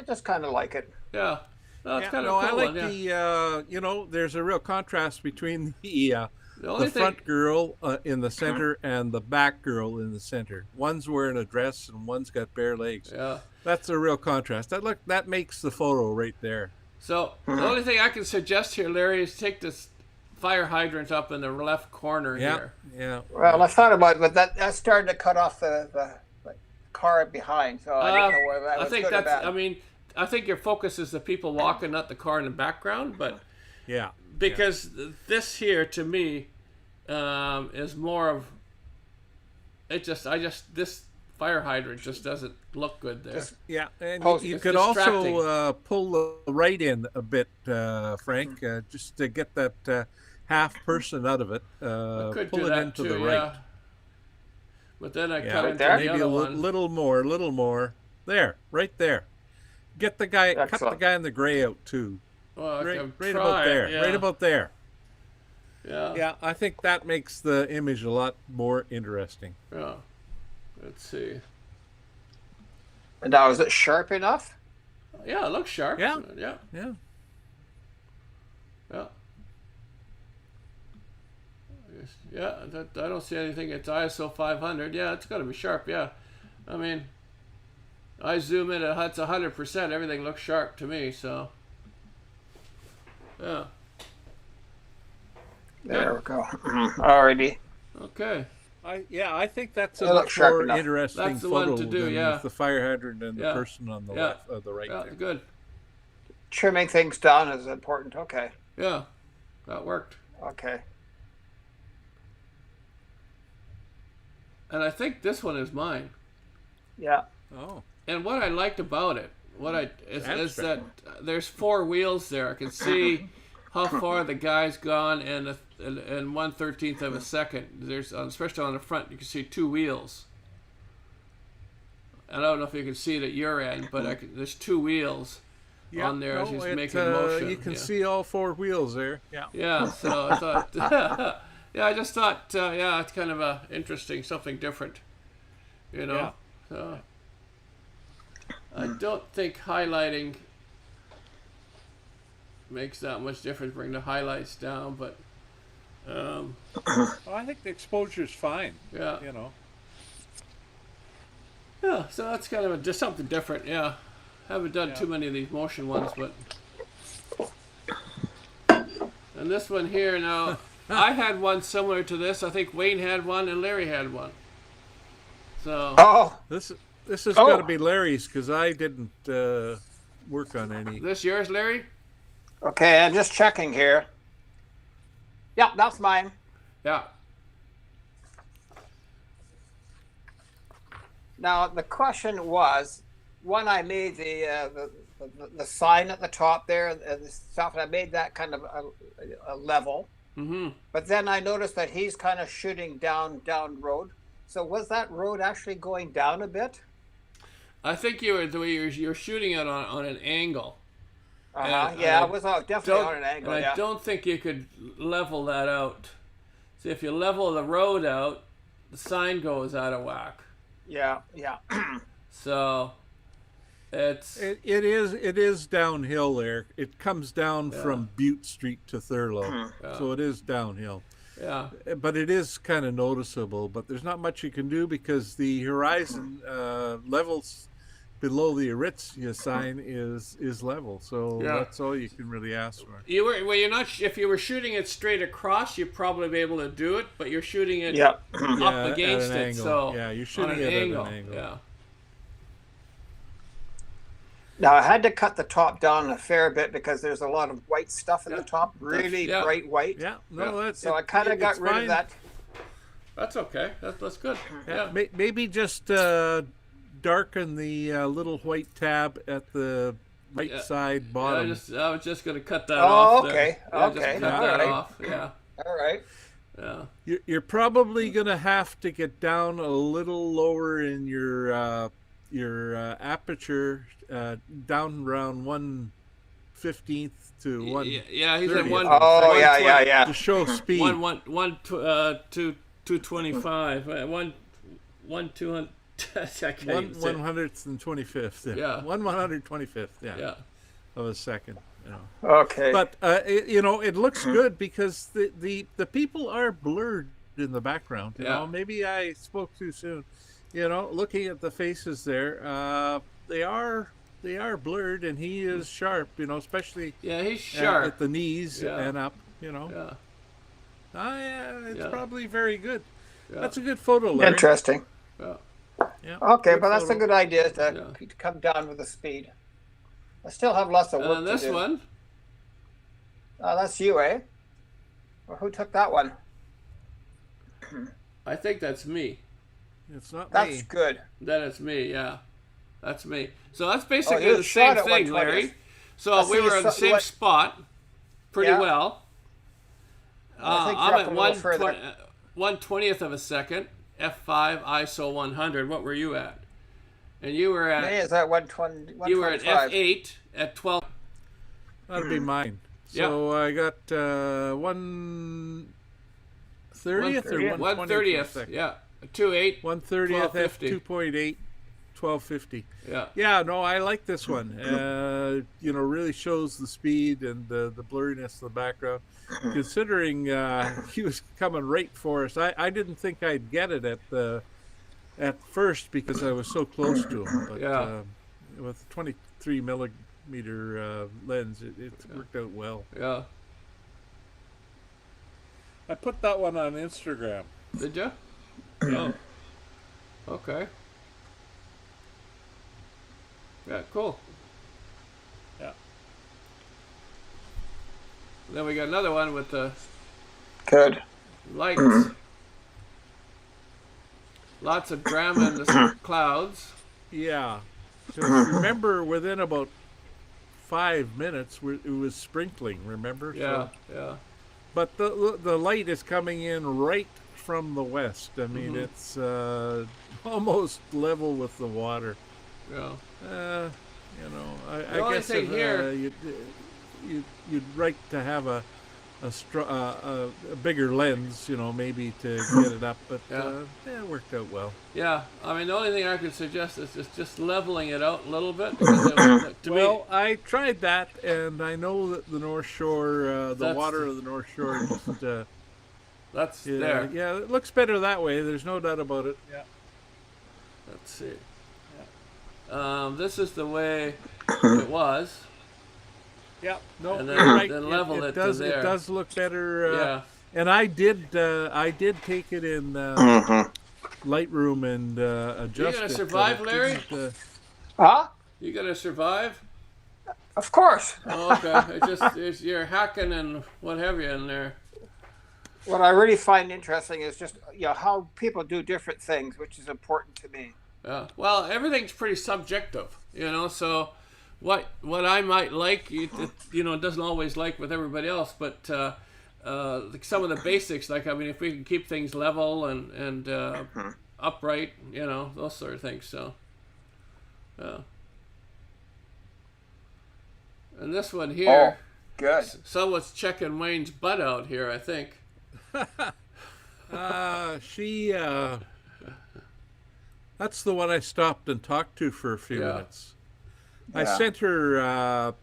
just kind of like it. Yeah. No, it's kind of no, cool. I like the there's a real contrast between the The only the thing, front girl in the center and the back girl in the center. One's wearing a dress and one's got bare legs. yeah. That's a real contrast. That makes the photo right there. So the only thing I can suggest here, Larry, is take this fire hydrant up in the left corner Yeah, here. yeah. Well, I thought about it, but that started to cut off the car behind, so I didn't know whether that was I think good or that's. bad. I mean, I think your focus is the people walking, not the car in the background. But Yeah. because this here to me is more of. This fire hydrant just doesn't look good there. Yeah, and Post- you it's could distracting. also pull the right in a bit, Frank, just to get that half person out of it. I could Pull do it that into too, the yeah. right. But then I Yeah, cut right into there? the maybe other a one. little more. There, right there. Get the guy, cut the Excellent. guy in the gray out too. Well, I Right, can right try about it, there. yeah. Right about there. Yeah. Yeah, I think that makes the image a lot more interesting. Yeah. Let's see. Now, is it sharp enough? Yeah, it looks sharp. Yeah. Yeah. Yeah. Yeah. Yeah, I don't see anything. It's ISO 500. Yeah, it's got to be sharp. Yeah. I mean, I zoom in, it's 100%. Everything looks sharp to me, so. Yeah. There we go. Alrighty. Okay. I think that's It a looks much sharp more enough. interesting That's the photo one to do, than yeah. with the fire hydrant and Yeah. the person on the Yeah. left, the right Yeah, there. good. Trimming things down is important. Okay. Yeah, that worked. Okay. And I think this one is mine. Yeah. Oh, And what I liked about it, is Abstract. that there's 4 wheels there. I can see how far the guy's gone and 1/13 of a second. There's especially on the front, you can see 2 wheels. I don't know if you can see it at your end, but there's 2 wheels on there as he's making motion. You can yeah. see all 4 wheels there. Yeah. Yeah, so I thought, yeah, I just thought, yeah, it's kind of a interesting, something different, you know. Yeah. So I don't think highlighting makes that much difference. Bring the highlights down, but Well, I think the exposure's fine. yeah, You know. yeah. So that's kind of just something different. Yeah, haven't done Yeah. too many of these motion ones, but and this one here now. I had one similar to this. I think Wayne had one and Larry had one. So Oh, This has Oh. got to be Larry's because I didn't work on any. this yours, Larry? okay. I'm just checking here. Yeah, that's mine. Yeah. Now the question was, when I made the sign at the top there and the stuff, and I made that kind of a level. Mm-hmm. But then I noticed that he's kind of shooting down road. So was that road actually going down a bit? I think you're shooting it on an angle. Uh-huh. And Yeah, I it was definitely on an angle. And Yeah. I don't think you could level that out. See, if you level the road out, the sign goes out of whack. Yeah. Yeah. So it's It is downhill there. It comes down Yeah. from Butte Street to Thurlow, Yeah. so it is downhill. yeah, But it is kind of noticeable. But there's not much you can do because the horizon levels below the Aritzia sign is level. So Yeah. that's all you can really ask for. you're not. If you were shooting it straight across, you'd probably be able to do it. But you're shooting it Yeah. Yeah, up at against an it, angle. so Yeah, you're on shooting an it angle. at an angle. Yeah, Now I had to cut the top down a fair bit because there's a lot of white stuff in Yeah. the top, really Yeah. bright white. Yeah, no, that's So I kind of got it's rid fine. of that. that's okay. That's good. Yeah, Yeah, maybe just darken the little white tab at the right Yeah. side I bottom. was just gonna cut that Oh, off. there. okay, Yeah, just okay, cut that alright. off. Yeah, All right. yeah. You're probably gonna have to get down a little lower in your aperture, down around 1/15 to one Yeah, he's at 30th. one. Oh, yeah. to show speed. 225. 200. I can't even say it. 1/125th. Yeah. 1/125th. Yeah. Yeah. Of a second. You know. Okay. But it looks good because the people are blurred in the background. You know, maybe I spoke too soon. You know, looking at the faces there, they are blurred, and he is sharp. You know, especially he's sharp at the knees and up. You know, it's probably very good. That's a good photo, Larry. Interesting. Yeah. Okay, good but that's photo. a good idea to come down with the speed. I still have lots of work And to this do. one, That's you, eh? Well, who took that one? I think that's me. It's not That's me. good. That is me, yeah. That's me. So that's basically you the shot same at thing, 120th. Larry. So we see were you in the you same went- spot pretty well. I think I'm you're up at a little further. 1/20th of a second, f5, ISO 100. What were you at? And you were Me at is at 120. you were at 125. f8 at 12. That'd be mine. So I got 1/30th or 1/20th. 1/30th, yeah. 2/8. 1/30th f 1250. 2.8, 1250. Yeah. Yeah, no, I like this one. Really shows the speed and the blurriness of the background. Considering he was coming right for us, I didn't think I'd get it at first because I was so close to him. But with 23 millimeter lens, it worked out well. Yeah. I put that one on Instagram. Did you? Oh. Okay. Yeah, cool. Yeah. Then we got another one with the Good. lights. Lots of drama in the clouds. Yeah. Because remember, within about 5 minutes, it was sprinkling, remember? Yeah, So, yeah. but the light is coming in right from the west. I mean, it's almost level with the water. Yeah. I only guess thing here- you'd like to have a bigger lens, maybe to get it up, but it worked out well. Yeah, I mean, the only thing I could suggest is just leveling it out a little bit. Because Well, I tried that, and I know that the North Shore, the water of the North Shore, just that's there. Yeah, it looks better that way. There's no doubt about it. Yeah. Let's see. This is the way it was. Yeah. No, And then- you're right. then level it to does. there. It does look better. Yeah. And I did take it in Lightroom and adjust gonna it. survive, Larry? Huh? You gonna survive? Of course. Oh, okay. You're hacking and what have you in there. What I really find interesting is just how people do different things, which is important to me. Yeah. Well, everything's pretty subjective, So what I might like, it doesn't always like with everybody else. But like some of the basics, like if we can keep things level and upright, those sort of things. So, and this one here, Good. someone's checking Wayne's butt out here, I think. She. That's the one I stopped and talked to for a few minutes. I sent her a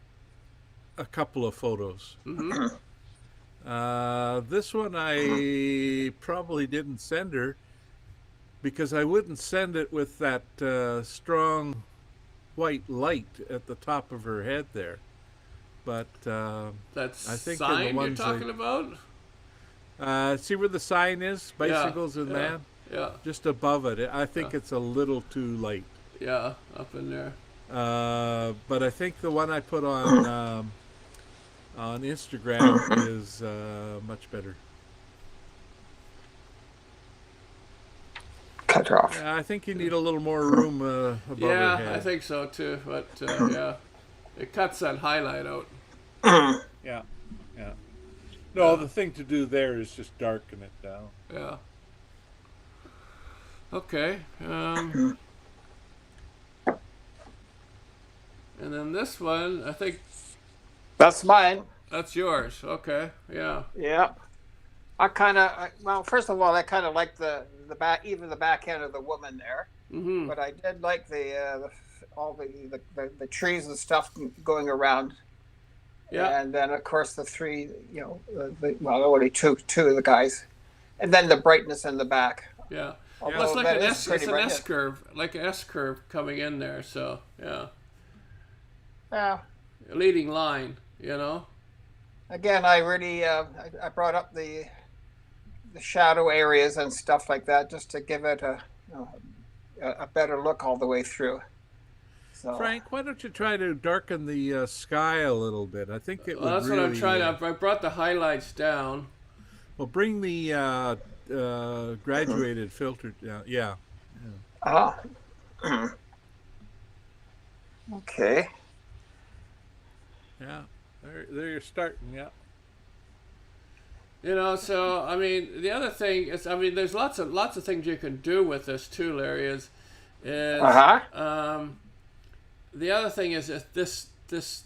couple of photos. This one I probably didn't send her because I wouldn't send it with that strong white light at the top of her head there. But That's I think sign in the ones you're talking about? see where the sign is? Bicycles and man? Yeah. Just above it. I think it's a little too light. Yeah, up in there. But I think the one I put on Instagram is much better. Cut her off. Yeah, I think you need a little more room above her head. I think so too. But it cuts that highlight out. Yeah. No, the thing to do there is just darken it down. Yeah. Okay. And then this one, I think That's mine. that's yours. Okay. Yeah. Yeah. Well, first of all, I kind of like the back, even the back end of the woman there. Mm-hmm. But I did like all the trees and stuff going around. Yeah. And then of course the three, well, only two of the guys, and then the brightness in the back. Yeah. Well, it's Although like that an is S. pretty It's an bright. S curve, like an S curve coming in there. So yeah, Yeah. a leading line. You know. Again, I really I brought up the shadow areas and stuff like that just to give it a better look all the way through. So Frank, why don't you try to darken the sky a little bit? I think it Well, would that's really. what I'm trying to. I brought the highlights down. Well, bring the graduated filter down. Yeah. ah, okay. Yeah. There you're starting. Yeah. You know, so I mean, the other thing is, I mean, there's lots of things you can do with this too, Larry. Is the other thing is that this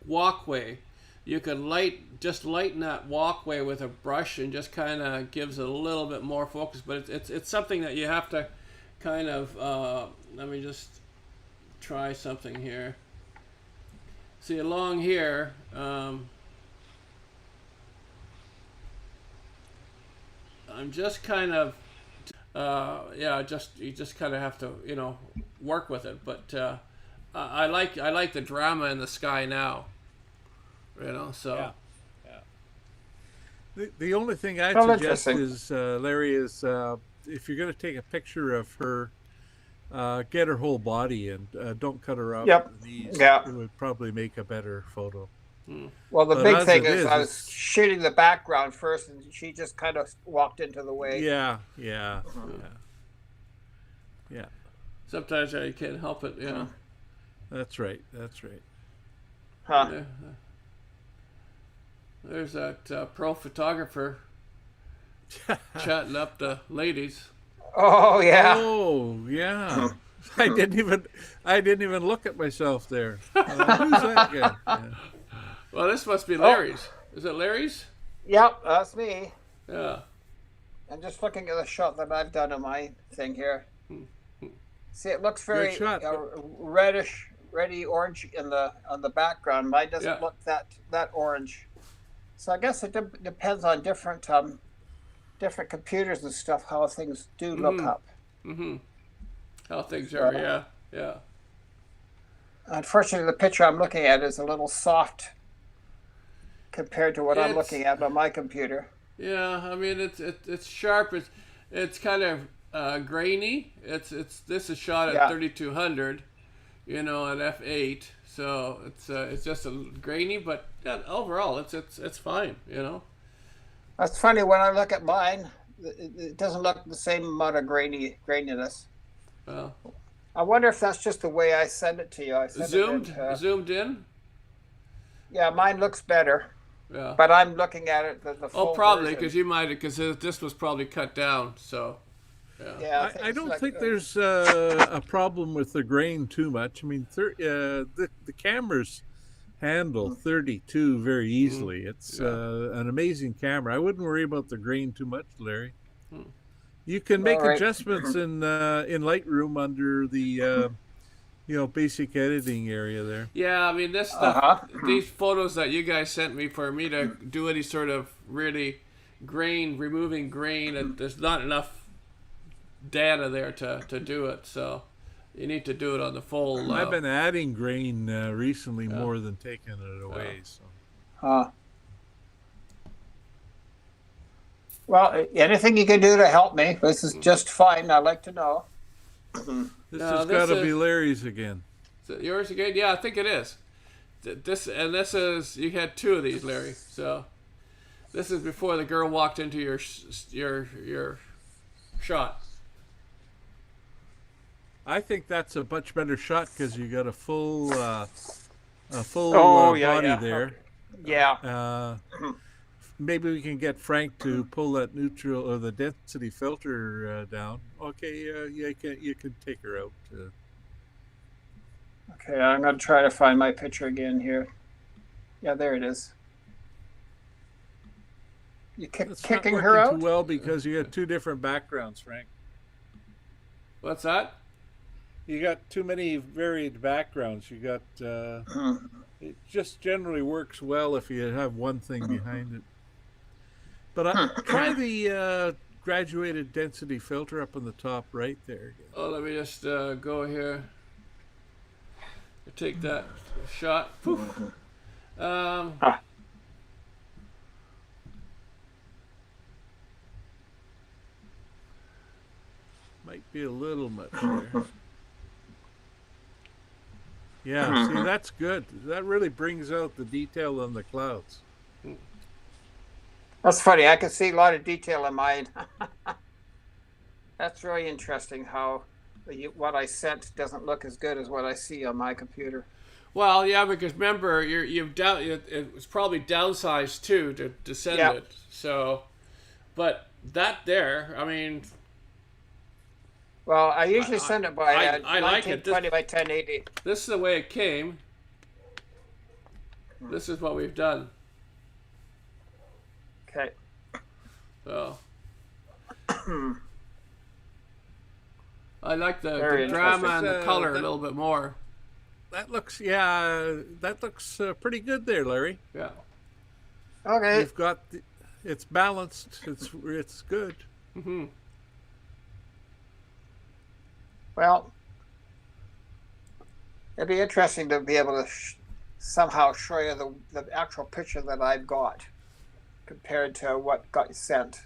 walkway, you could lighten that walkway with a brush and just kind of gives it a little bit more focus. But it's something that you have to kind of let me just try something here. See along here. I'm just kind of, you just kind of have to, work with it. But I like the drama in the sky now, so. Yeah. The only thing I'd Well, suggest interesting. is, Larry, is if you're going to take a picture of her, get her whole body and don't cut her up. Yep. Knees. Yeah. It would probably make a better photo. Well, the But big as thing it is, is, I was it's- shooting the background first, and she just kind of walked into the way. Yeah. Sometimes I can't help it, That's right. Huh. Yeah. There's that pro photographer chatting up the ladies. Oh yeah. Oh yeah. I didn't even look at myself there. Who's that guy? Yeah. Well, this must be Larry's. Is it Larry's? Yep, that's me. Yeah. I'm just looking at the shot that I've done on my thing here. See, it looks very shot. reddish, reddy orange on the background. Mine doesn't Yeah. look that orange. So I guess it depends on different computers and stuff how things do look up. Mm-hmm. How things are, yeah. Unfortunately, the picture I'm looking at is a little soft compared to what I'm It's- looking at on my computer. Yeah, I mean it's sharp. It's kind of grainy. This is shot at 3200, at f8. So it's just a grainy, but overall it's fine. That's funny. When I look at mine, it doesn't look the same amount of graininess. Well, I wonder if that's just the way I send it to you. I send zoomed in. Yeah, mine looks better, Yeah. but I'm looking at it the full Probably version. because this was probably cut down. So. Yeah. Yeah, I it's don't like, think there's a problem with the grain too much. I mean, the cameras handle 32 very easily. It's an amazing camera. I wouldn't worry about the grain too much, Larry. You can make All right. adjustments in Lightroom under the basic editing area there. Yeah, I mean this stuff. These photos that you guys sent me for me to do any sort of really removing grain, and there's not enough data there to do it. So you need to do it on the full. I've been adding grain recently more than taking it away. So. Well, anything you can do to help me, this is just fine. I'd like to know. This No, has this got to is- be Larry's again. Is it yours again? Yeah, I think it is. This is you had two of these, Larry. So this is before the girl walked into your shot. I think that's a much better shot because you got a full Oh, body yeah. there. Yeah. Maybe we can get Frank to pull that neutral or the density filter down. Okay, you can take her out. Okay, I'm going to try to find my picture again here. Yeah, there it is. You It's kicking not her working out? too well because you got two different backgrounds, Frank. What's that? You got too many varied backgrounds. You got it just generally works well if you have one thing behind it. But try the graduated density filter up on the top right there. Oh, let me just go here. Take that shot. Poof. Might be a little much there. Yeah, see, that's good. That really brings out the detail on the clouds. That's funny. I can see a lot of detail in mine. That's really interesting how what I sent doesn't look as good as what I see on my computer. Well, yeah, because remember, it was probably downsized too to send it. So, but that there, I mean. Well, I usually send it by I like it. 1920 by 1080. This is the way it came. This is what we've done. Okay. So. I like the drama and the color a little bit more. That looks, pretty good there, Larry. Yeah. Okay. You've got, it's balanced. It's good. Mm-hmm. Well, it'd be interesting to be able to somehow show you the actual picture that I've got compared to what got sent.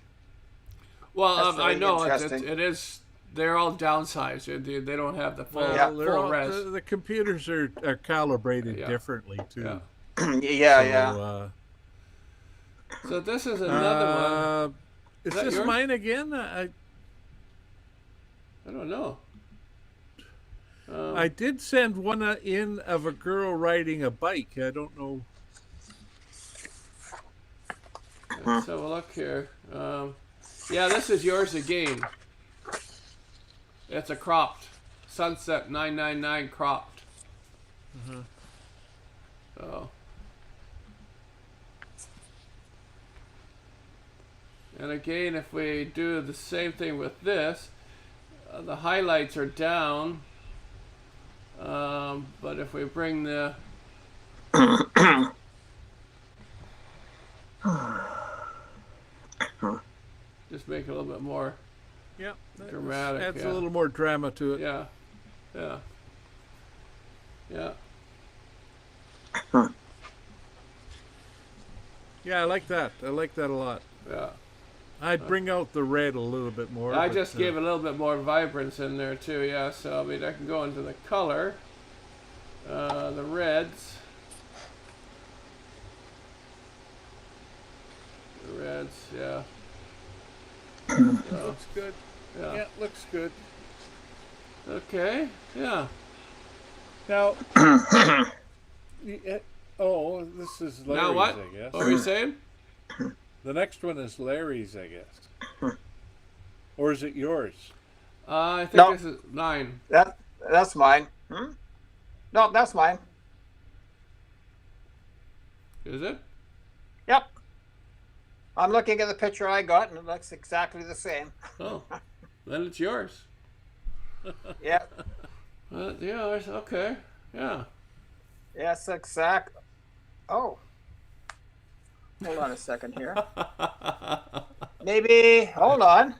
Well, really I know interesting. it is. They're all downsized. They don't have the full, Well, res. the computers are calibrated Yeah. differently too. Yeah. So this is another one. Is that this yours? mine again? I don't know. I did send one in of a girl riding a bike. I don't know. Let's have a look here. Yeah, this is yours again. It's a cropped Sunset 999 cropped. So, and again, if we do the same thing with this, the highlights are down. But if we bring the just make it a little bit more dramatic. Adds a little more drama to it. Yeah. Yeah, I like that. I like that a lot. Yeah. I'd bring out the red a little bit more. I just gave a little bit more vibrance in there too, yeah. So I mean, I can go into the color, the reds. The reds, yeah. Looks good. Yeah. Looks good. Okay, yeah. Now, this is Larry's, Now what? I guess. What were you saying? The next one is Larry's, I guess. Or is it yours? I think No. this is 9. That's mine. No, that's mine. Is it? Yep. I'm looking at the picture I got, and it looks exactly the same. Oh, then it's yours. Yep. Yeah, okay. Yeah. Yes, exact. Oh. Hold on a second here. Maybe, hold on.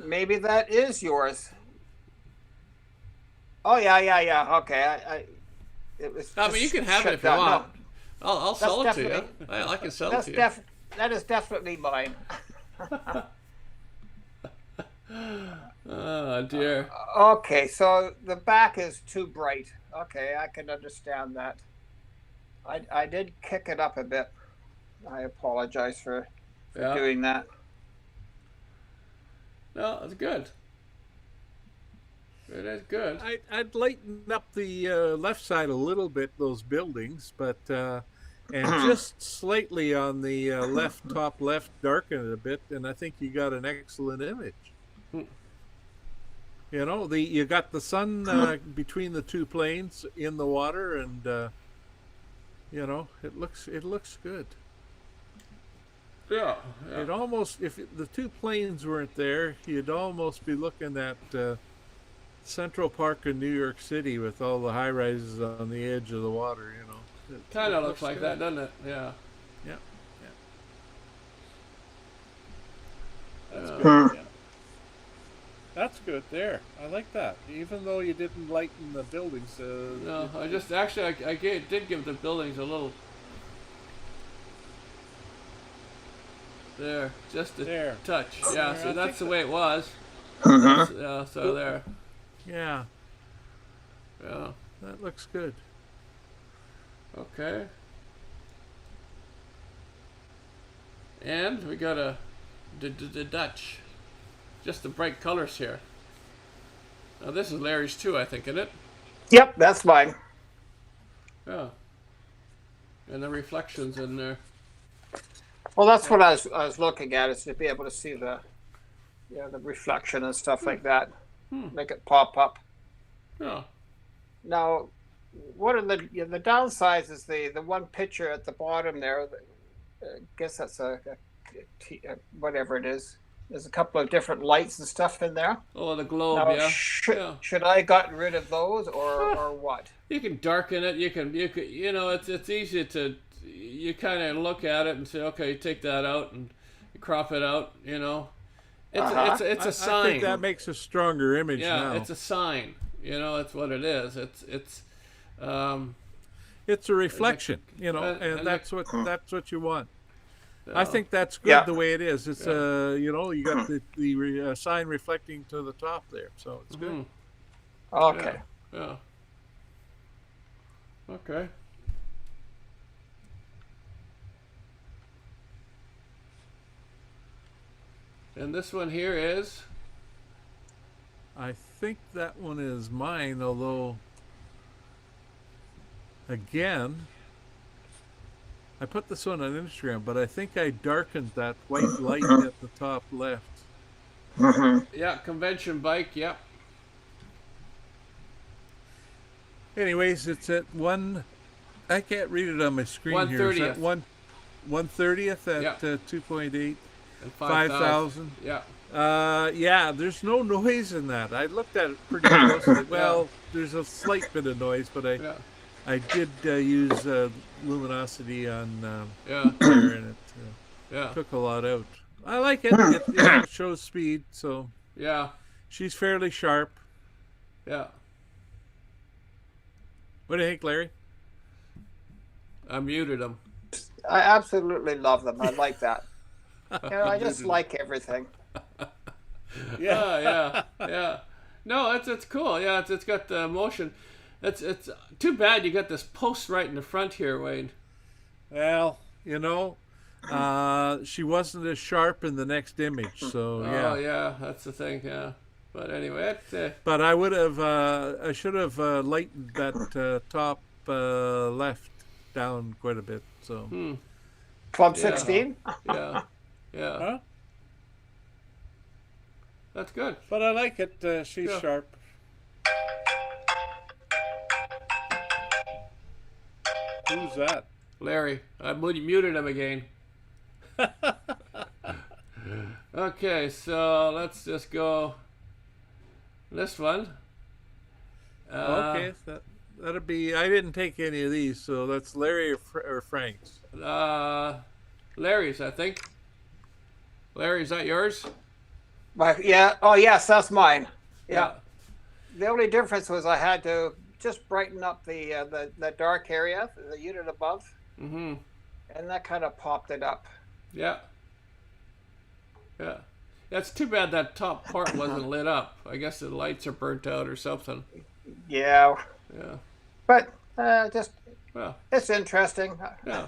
Maybe that is yours. Oh, yeah. Okay. It was. I mean, you can have it if you down. want. No, I'll sell it to you. definitely- I can sell it to you. that is definitely mine. Oh, dear. Okay, so the back is too bright. Okay, I can understand that. I did kick it up a bit. I apologize for doing that. No, it's good. It is good. I'd lighten up the left side a little bit, those buildings, but and just slightly on the top left, darken it a bit, and I think you got an excellent image. You know, you got the sun between the two planes in the water, and you know, it looks good. Yeah. It almost, if the two planes weren't there, you'd almost be looking at Central Park in New York City with all the high rises on the edge of the water. You know, Kind it of looks like good. that, doesn't it? Yeah. Yeah, yeah. That's Yeah. good. Yeah. That's good there. I like that. Even though you didn't lighten the buildings. No, I just actually did give the buildings a little. There, just a There. touch. Yeah, There, so I that's the think way it was. Mhm. Yeah, so there. Yeah, Yeah. that looks good. Okay. And we got the Dutch. Just the bright colors here. Now this is Larry's too, I think, isn't it? Yep, that's mine. Yeah. And the reflections in there. Well, that's what I was looking at, is to be able to see the, you know, the reflection and stuff like that. Make it pop up. Yeah. Now, what are the downsides? Is the one picture at the bottom there? I guess that's whatever it is. There's a couple of different lights and stuff in there. Oh, the globe, Now, yeah. should I gotten rid of those or what? You can darken it. You can you know it's easy to you kind of look at it and say, okay, take that out and crop it out. You know, it's a sign. I think that makes a stronger image yeah, now. it's a sign. You know, that's what it is. It's It's a reflection, you know, and and that's what you want. I uh, think that's good Yeah. the way it is. It's Yeah. you know, you got the sign reflecting to the top there, so it's good. mhm, Okay. yeah. Okay. And this one here is I think that one is mine, although again, I put this one on Instagram, but I think I darkened that white light at the top left. yeah, convention bike. Yep. Anyways, it's at one. I can't read it on my screen here. Is that 1/30th. 1/30th at Yeah. 2.8, And 5,000. Yeah. Yeah, there's no noise in that. I looked at it pretty closely. Well, there's a slight bit of noise, but Yeah. I did use luminosity on Yeah. there, and it Yeah. took a lot out. I like it. It shows speed, so Yeah. she's fairly sharp. Yeah. What do you think, Larry? I muted him. I absolutely love them. I like that. You know, I just like everything. Yeah. Yeah. No, it's cool. Yeah, it's got the motion. It's too bad you got this post right in the front here, Wayne. Well, you know, she wasn't as sharp in the next image, so yeah. Oh yeah, that's the thing. Yeah. But anyway, it's But I would have, I should have lightened that top left down quite a bit. So Club Yeah. 16? yeah. Yeah. Huh? That's good. But I like it. She's Yeah. sharp. Who's that? Larry, I muted him again. Okay, so let's just go this one. Okay, that'll be. I didn't take any of these, so that's Larry or Frank's. Larry's, I think. Larry, is that yours? Yeah. Oh, yes, that's mine. Yeah. The only difference was I had to just brighten up the dark area, the unit above, Mm-hmm. and that kind of popped it up. Yeah. Yeah. That's too bad that top part wasn't lit up. I guess the lights are burnt out or something. Yeah. Yeah. But just, Well, it's interesting. yeah.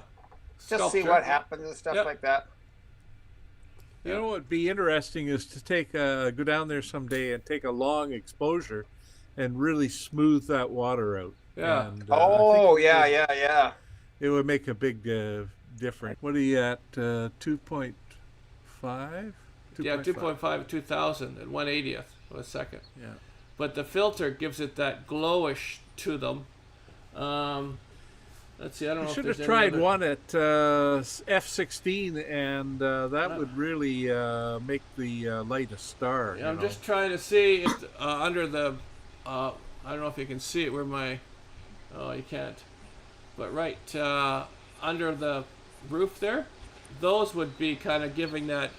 Just see Sculpture. what happens and stuff Yep. like that. You know what would be interesting is to take go down there someday and take a long exposure, and really smooth that water out. Yeah. And, Oh, I think yeah. it would make a big difference. What are you at? 2.5? Yeah, 2.5 2000 and 1/80th of a second. Yeah. But the filter gives it that glowish to them. Let's see, I don't know You if should there's have any tried other- one at f/16, and that would really make the light a star. Yeah, I'm just trying to see if under the I don't know if you can see it where my, oh, you can't, but right under the roof there, those would be kind of giving that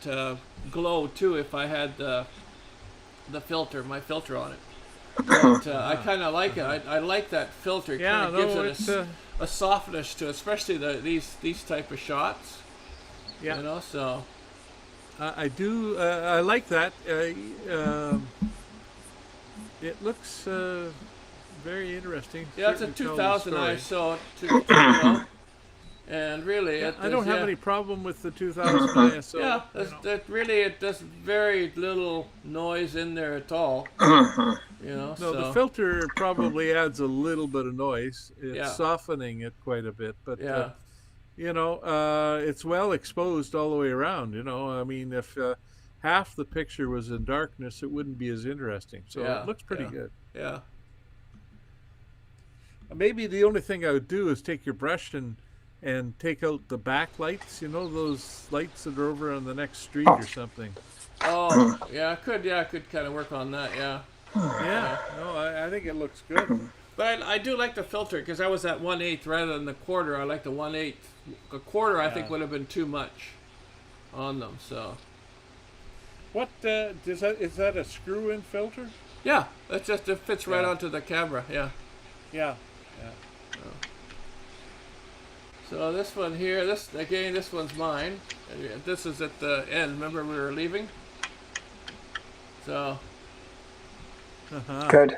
glow too if I had the filter, my filter on it. But I kind of like it. I like that filter. It Yeah, kind of no, gives it's it a softness to it, especially these type of shots. yeah. You know, so I do. I like that. It looks very interesting. yeah, it's a Certainly tells the 2000 story. ISO, you know, and really, Yeah, it I don't is, have yeah, any problem with the 2000 ISO. yeah, you that's, know. that really it does very little noise in there at all. You know, No, so the filter probably adds a little bit of noise. It's Yeah. softening it quite a bit, but yeah, you know, it's well exposed all the way around. You know, I mean, if half the picture was in darkness, it wouldn't be as interesting. So Yeah, it looks pretty yeah. good. yeah. Maybe the only thing I would do is take your brush and take out the backlights. You know, those lights that are over on the next street or something. Oh, yeah, I could kind of work on that, yeah. Yeah, no, I think it looks good. But I do like the filter because I was at 1/8 rather than the quarter. I like the 1/8. A quarter, I think, Yeah. would have been too much on them. So What is that a screw-in filter? yeah, it fits right Yeah. onto the camera. Yeah. Yeah. So this one here, this one's mine. This is at the end. Remember we were leaving. So Uh-huh. Good.